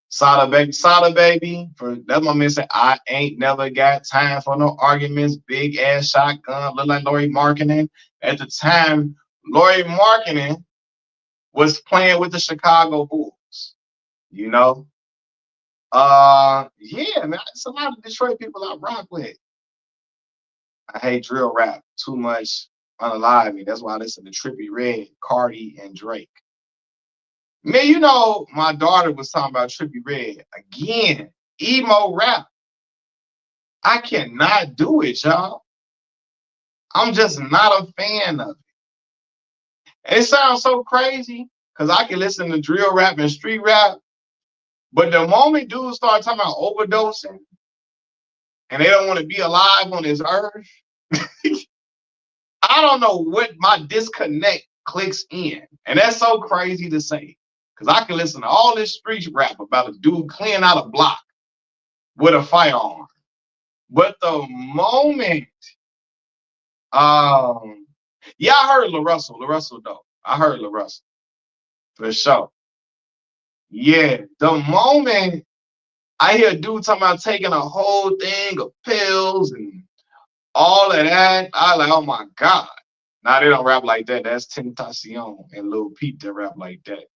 Sada baby. That's my man said. I ain't never got time for no arguments. Big ass shotgun, look like Laurie Markkinen. At the time, Laurie Markkinen was playing with the Chicago Bulls. Yeah, man. It's a lot of Detroit people I rock with. I hate drill rap too much. Unalive me. That's why I listen to Trippie Redd, Cardi, and Drake. Man, my daughter was talking about Trippie Redd again. Emo rap. I cannot do it, y'all. I'm just not a fan of it. It sounds so crazy because I can listen to drill rap and street rap, but the moment dudes start talking about overdosing and they don't want to be alive on this earth, I don't know what my disconnect clicks in. And that's so crazy to say because I can listen to all this street rap about a dude cleaning out a block with a firearm. But the moment, yeah, I heard LaRussell though. I heard LaRussell for sure. Yeah, the moment I hear a dude talking about taking a whole thing of pills and all of that, I like, oh my God. Now they don't rap like that. That's Tentacion and Lil Peep that rap like that.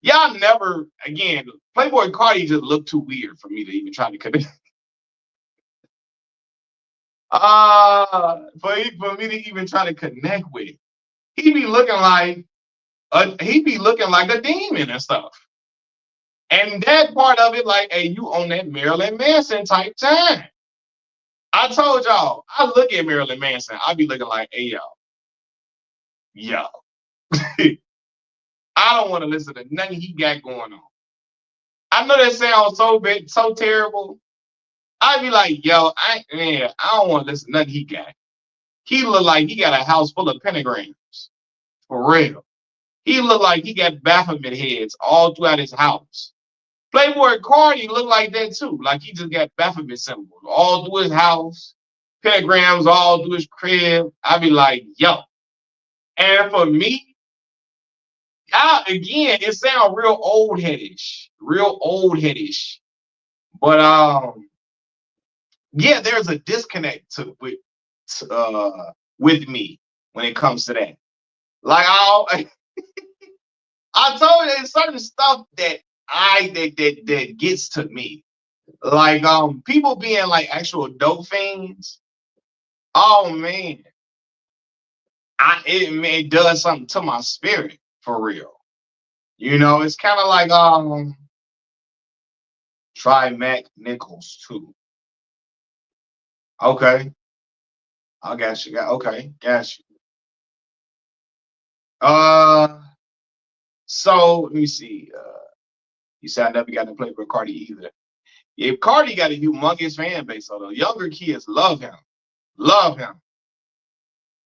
Y'all never again. Playboy Cardi just looked too weird for me to even try to connect. For me to even try to connect with. He be looking like a demon and stuff. And that part of it, like, hey, you on that Marilyn Manson type time. I told y'all, I look at Marilyn Manson, I be looking like, hey, yo. I don't want to listen to nothing he got going on. I know that sounds so big, so terrible. I'd be like, yo, I don't want to listen to nothing he got. He look like he got a house full of pentagrams. For real. He look like he got Baphomet heads all throughout his house. Playboy Cardi look like that too. Like he just got Baphomet symbols all through his house, pentagrams all through his crib. I'd be like, yo. And for me, again, it sounds real old headish. Real old headish. But yeah, there's a disconnect with me when it comes to that. Like I told you there's certain stuff that that gets to me. Like people being like actual dope fiends. Oh man, it does something to my spirit for real. You know, it's kind of like try Mac Nichols too. Okay, I got you. Okay, got you. Uh, so let me see. You said I never got to play with Cardi either. If Cardi got a humongous fan base, so the younger kids love him. Love him.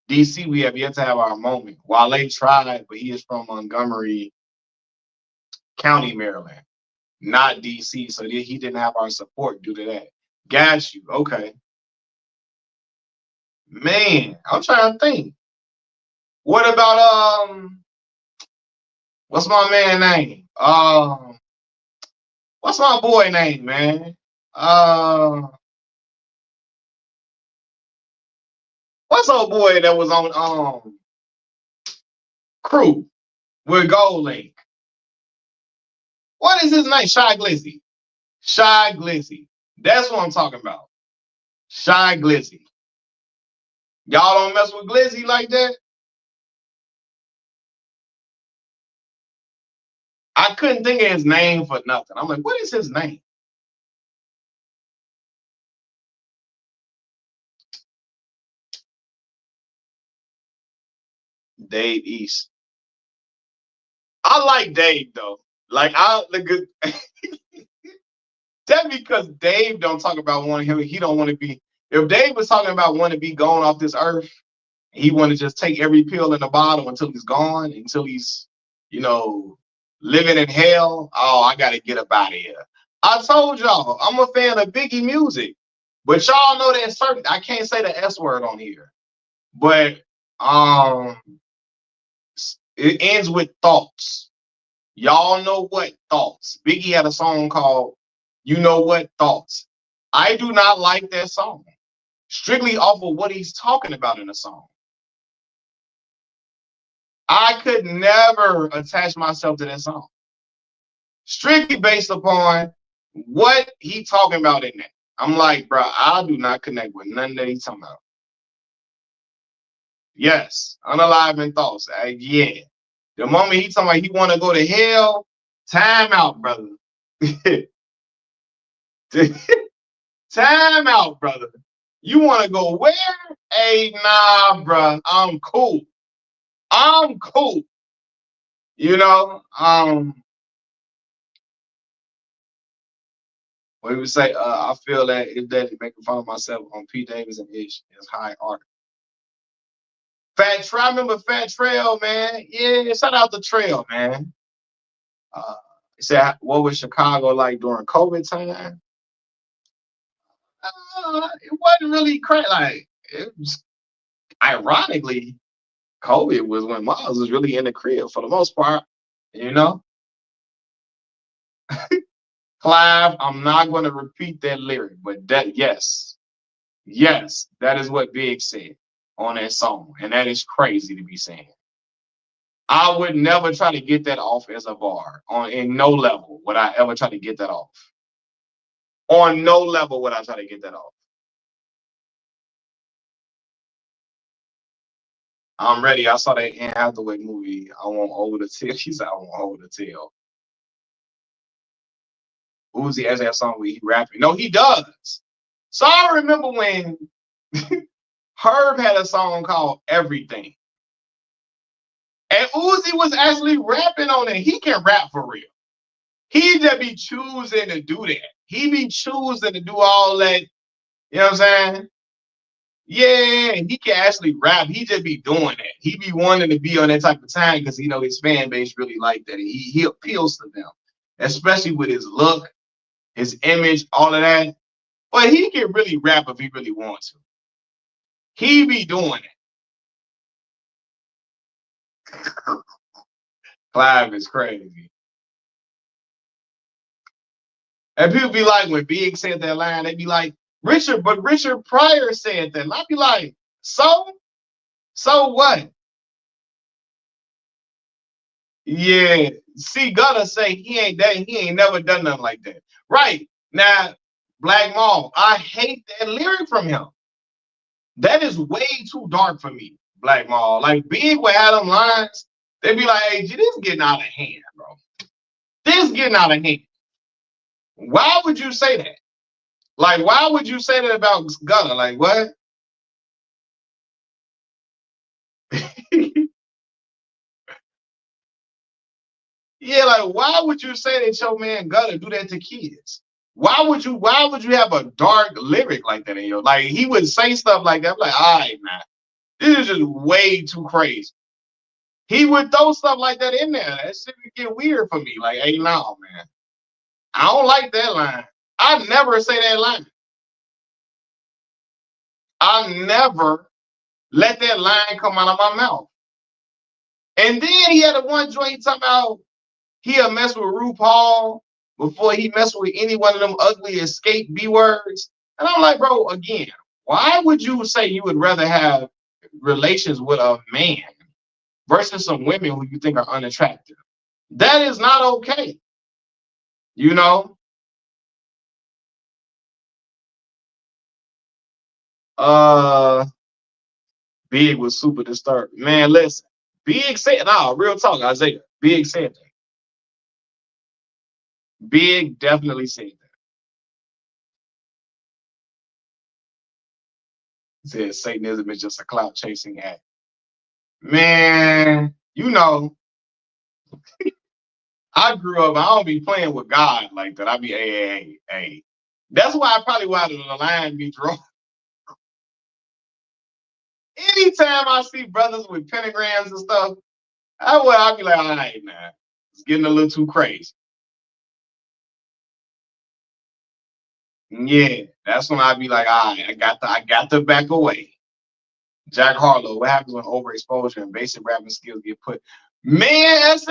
DC, we have yet to have our moment. Wale tried, but he is from Montgomery County, Maryland, not DC. So he didn't have our support due to that. Got you. Okay. Man, I'm trying to think. What about what's my man name? What's my boy name, man? What's old boy that was on Crew with Gold Link? What is his name? Shy Glizzy. Shy Glizzy. That's what I'm talking about. Shy Glizzy. Y'all don't mess with Glizzy like that? I couldn't think of his name for nothing. I'm like, what is his name? Dave East. I like Dave though. Like that because Dave don't talk about wanting him. He don't want to be. If Dave was talking about wanting to be gone off this earth, he want to just take every pill in the bottle until he's gone, until he's, you know, living in hell. Oh, I gotta get up out of here. I told y'all, I'm a fan of Biggie music, but y'all know that certain. I can't say the S word on here, but um, it ends with thoughts. Y'all know what thoughts. Biggie had a song called "You Know What Thoughts." I do not like that song, strictly off of what he's talking about in the song. I could never attach myself to that song, strictly based upon what he talking about in that. I'm like, bro, I do not connect with nothing that he's talking about. Yes, unalive thoughts. Yeah, the moment he talking about he want to go to hell, time out, brother. Time out, brother. You want to go where? Hey, nah, bro. I'm cool. I'm cool. You know, what we say, I feel that if that making fun of myself on P. Davis and Ish is high art. Fat Trail, I remember Fat Trail, man. Yeah, shout out the Trail, man. He said, what was Chicago like during COVID time? It wasn't really crazy. Like, it was, ironically, COVID was when Miles was really in the crib for the most part, you know? Clive, I'm not going to repeat that lyric, but that, yes, that is what Big said on that song. And that is crazy to be saying. I would never try to get that off as a bar. On in no level would I ever try to get that off. On no level would I try to get that off. I'm ready. I saw that Anne Hathaway movie. I want older tail. She said I want older tail. Uzi has that song where he rapping. No, he does. So I remember when Herb had a song called Everything. And Uzi was actually rapping on it. He can rap for real. He just be choosing to do that. He be choosing to do all that. You know what I'm saying? Yeah, he can actually rap. He just be doing that. He be wanting to be on that type of time because his fan base really like that. He appeals to them, especially with his look, his image, all of that. But he can really rap if he really wants to. He be doing it. Clive is crazy. And people be like, when Big said that line, they be like, but Richard Pryor said that. And I'd be like, so what? Yeah. See, Gunna say he ain't never done nothing like that. Right. Now, Black Mall, I hate that lyric from him. That is way too dark for me, Black Mall. Like Big would have them lines, they'd be like, hey, this is getting out of hand, bro. This is getting out of hand. Why would you say that? Like, why would you say that about Gunna? Like, what? Yeah, like, why would you say that your man Gunna do that to kids? Why would you have a dark lyric like that in your, like, he would say stuff like that? I'm like, all right, man, this is just way too crazy. He would throw stuff like that in there. That shit would get weird for me. Like, hey, no, man. I don't like that line. I never say that line. I never let that line come out of my mouth. And then he had a one joint talking about he'll mess with RuPaul before he mess with any one of them ugly escape B words. And I'm like, bro, again, why would you say you would rather have relations with a man versus some women who you think are unattractive? That is not okay. You know? Uh Big was super disturbed. Man, listen. Big said, no, real talk, Isaiah. Big said that. Big definitely said that. He said Satanism is just a clout chasing act. Man, I grew up, I don't be playing with God like that. I be, hey. That's why the line be drawn. Anytime I see brothers with pentagrams and stuff, I be like, all right, man, it's getting a little too crazy. Yeah, that's when I be like, all right, I got to back away. Jack Harlow, what happens when overexposure and basic rapping skills get put? Man, SL,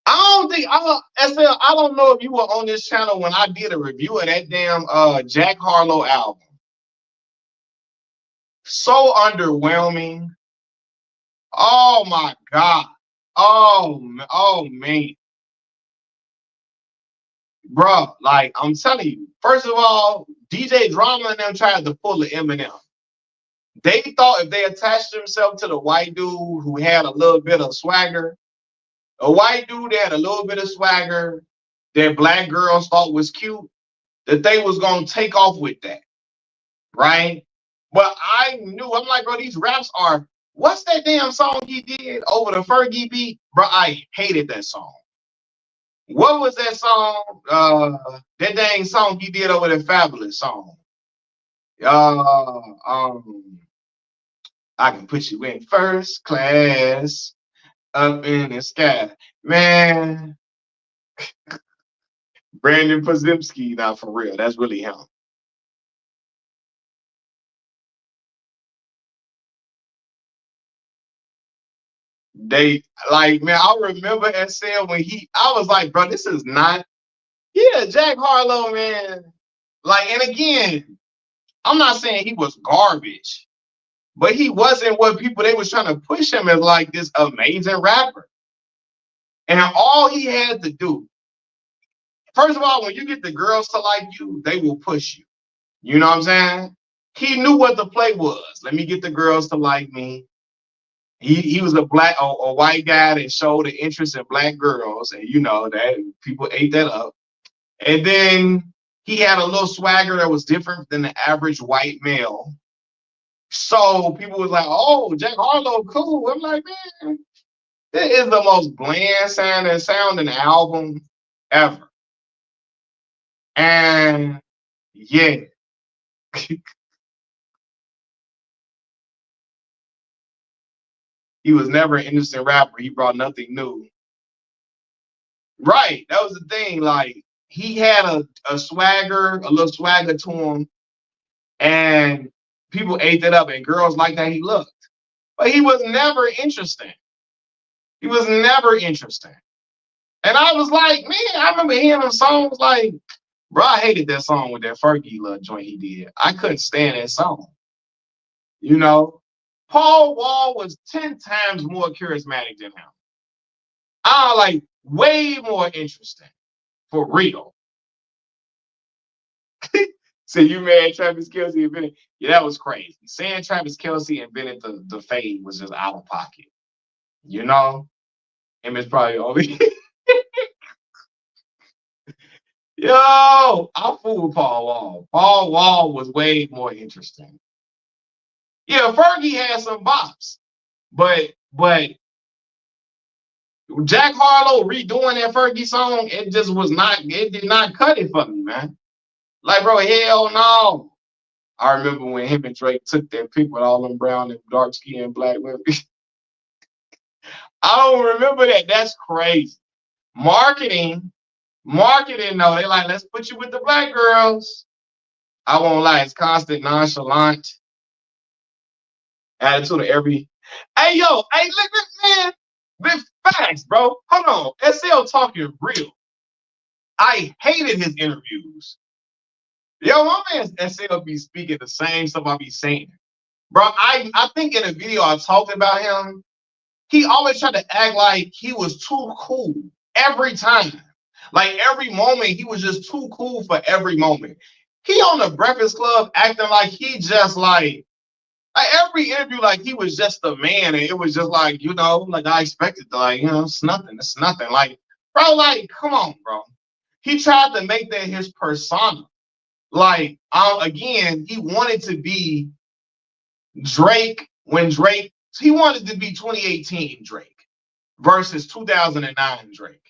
I don't think SL. I don't know if you were on this channel when I did a review of that damn Jack Harlow album. So underwhelming. Oh my god. Oh man, bro. Like I'm telling you. First of all, DJ Drama and them tried to pull the Eminem. They thought if they attached themselves to the white dude who had a little bit of swagger, a white dude that had a little bit of swagger that black girls thought was cute, that they was gonna take off with that, right? But I knew, I'm like, bro, these raps are, what's that damn song he did over the Fergie beat? Bro, I hated that song. What was that song? That dang song he did over the Fabulous song. Uh, um, I can put you in first class up in the sky. Man, Brandon Pozimski, now for real, that's really him. They like, man, I remember SL when I was like, bro, this is not, yeah, Jack Harlow, man. Like, and again, I'm not saying he was garbage. but he wasn't what they was trying to push him as like this amazing rapper. And all he had to do, first of all, when you get the girls to like you, they will push you. You know what I'm saying? He knew what the play was. Let me get the girls to like me. He was a white guy that showed an interest in black girls, and you know that people ate that up. And then he had a little swagger that was different than the average white male. So people was like, "Oh, Jack Harlow, cool." I'm like, man, this is the most bland sounding album ever. And yeah, he was never an interesting rapper. He brought nothing new. Right. That was the thing. Like he had a swagger, a little swagger to him, and people ate that up, and girls liked how he looked. But he was never interesting. He was never interesting. And I was like, man, I remember hearing songs like, bro, I hated that song with that Fergie little joint he did. I couldn't stand that song. You know, Paul Wall was 10 times more charismatic than him. I like way more interesting for real. So you mad Travis Kelce invented? Yeah, that was crazy. Saying Travis Kelce invented the fade was just out of pocket. You know, him is probably only. Yo, I fooled Paul Wall. Paul Wall was way more interesting. Yeah, Fergie had some bops, but Jack Harlow redoing that Fergie song, it just was not. It did not cut it for me, man. Like, bro, hell no. I remember when him and Drake took that pic with all them brown and dark skinned black women. I don't remember that. That's crazy. Marketing, marketing, though. They like, let's put you with the black girls. I won't lie, it's constant nonchalant attitude of every. Hey, yo, hey, look, man. Big facts, bro. Hold on. SL talking real. I hated his interviews. Yo, my man SL be speaking the same stuff I be saying. Bro, I think in a video I talked about him, he always tried to act like he was too cool every time. Like every moment, he was just too cool for every moment. He on the Breakfast Club acting like he just like every interview, like he was just a man, and it was just like, you know, like I expected to, like, you know, it's nothing. It's nothing. Like, bro, like, come on, bro. He tried to make that his persona. Like, again, he wanted to be Drake when Drake, he wanted to be 2018 Drake versus 2009 Drake.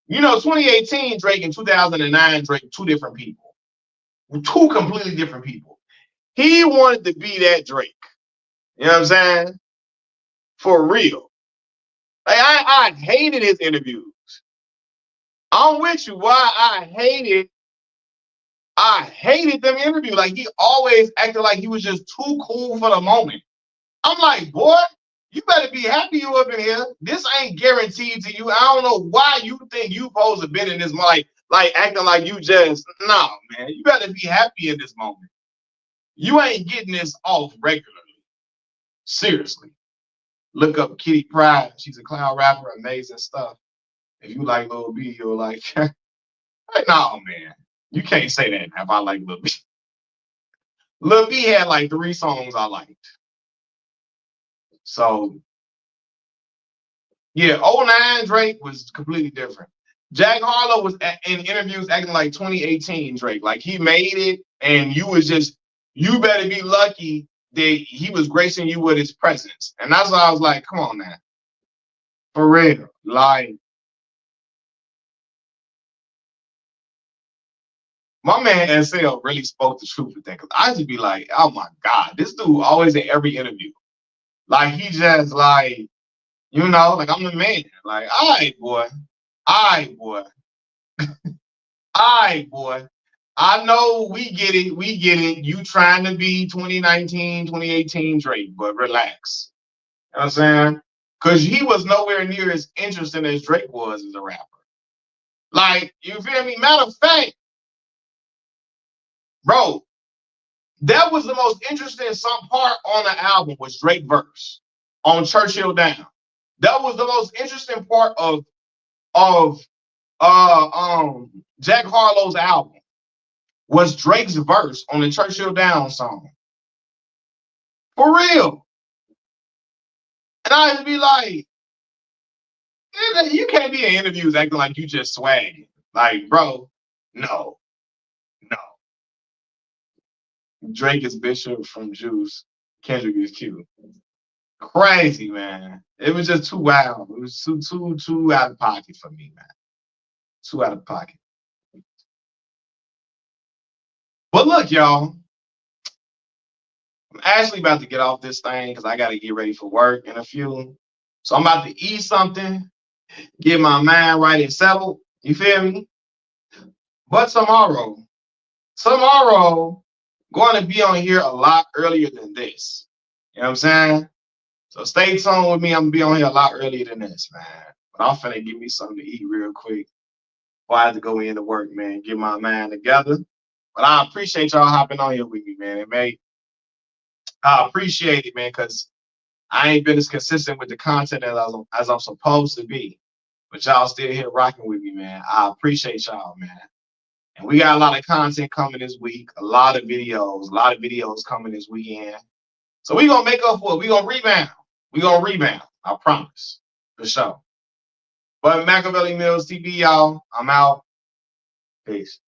You know, 2018 Drake and 2009 Drake, two different people, two completely different people. He wanted to be that Drake. You know what I'm saying? For real. Like I hated his interviews. I'm with you. Why I hated them interviews. Like he always acted like he was just too cool for the moment. I'm like, boy, you better be happy you up in here. This ain't guaranteed to you. I don't know why you think you supposed to been in this like acting like you just man. You better be happy in this moment. You ain't getting this off regularly. Seriously. Look up Kitty Pryde. She's a clown rapper, amazing stuff. If you like Lil B, you'll like. No, man. You can't say that if I like Lil B. Lil B had like 3 songs I liked. So, yeah, '09 Drake was completely different. Jack Harlow was in interviews acting like 2018 Drake. Like he made it, and you better be lucky that he was gracing you with his presence. And that's why I was like, come on, man. For real. Like, my man SL really spoke the truth with that. Cause I just be like, oh my God, this dude always in every interview. Like he just like, you know, like I'm the man. Like, all right, boy. All right, boy. All right, boy. I know we get it. We get it. You trying to be 2019, 2018 Drake, but relax. You know what I'm saying? Because he was nowhere near as interesting as Drake was as a rapper. Like, you feel me? Matter of fact, bro, That was the most interesting some part on the album was Drake verse on Churchill Down. That was the most interesting part of Jack Harlow's album was Drake's verse on the Churchill Down song. For real. And I just be like, you can't be in interviews acting like you just swagging. Like, bro, no. Drake is Bishop from Juice. Kendrick is Q. Crazy, man. It was just too wild. It was too out of pocket for me, man. Too out of pocket. But look, y'all, I'm actually about to get off this thing because I got to get ready for work in a few. So I'm about to eat something, get my mind right and settled. You feel me? But tomorrow, going to be on here a lot earlier than this. You know what I'm saying? So stay tuned with me. I'm going to be on here a lot earlier than this, man. But I'm finna give me something to eat real quick before I have to go into work, man. Get my mind together. But I appreciate y'all hopping on here with me, man. I appreciate it, man, because I ain't been as consistent with the content as I'm supposed to be. But y'all still here rocking with me, man. I appreciate y'all, man. And we got a lot of content coming this week, a lot of videos coming this weekend. So we gonna make up for it. We gonna rebound. I promise. For sure. But Machiavelli Mills TV, y'all. I'm out. Peace.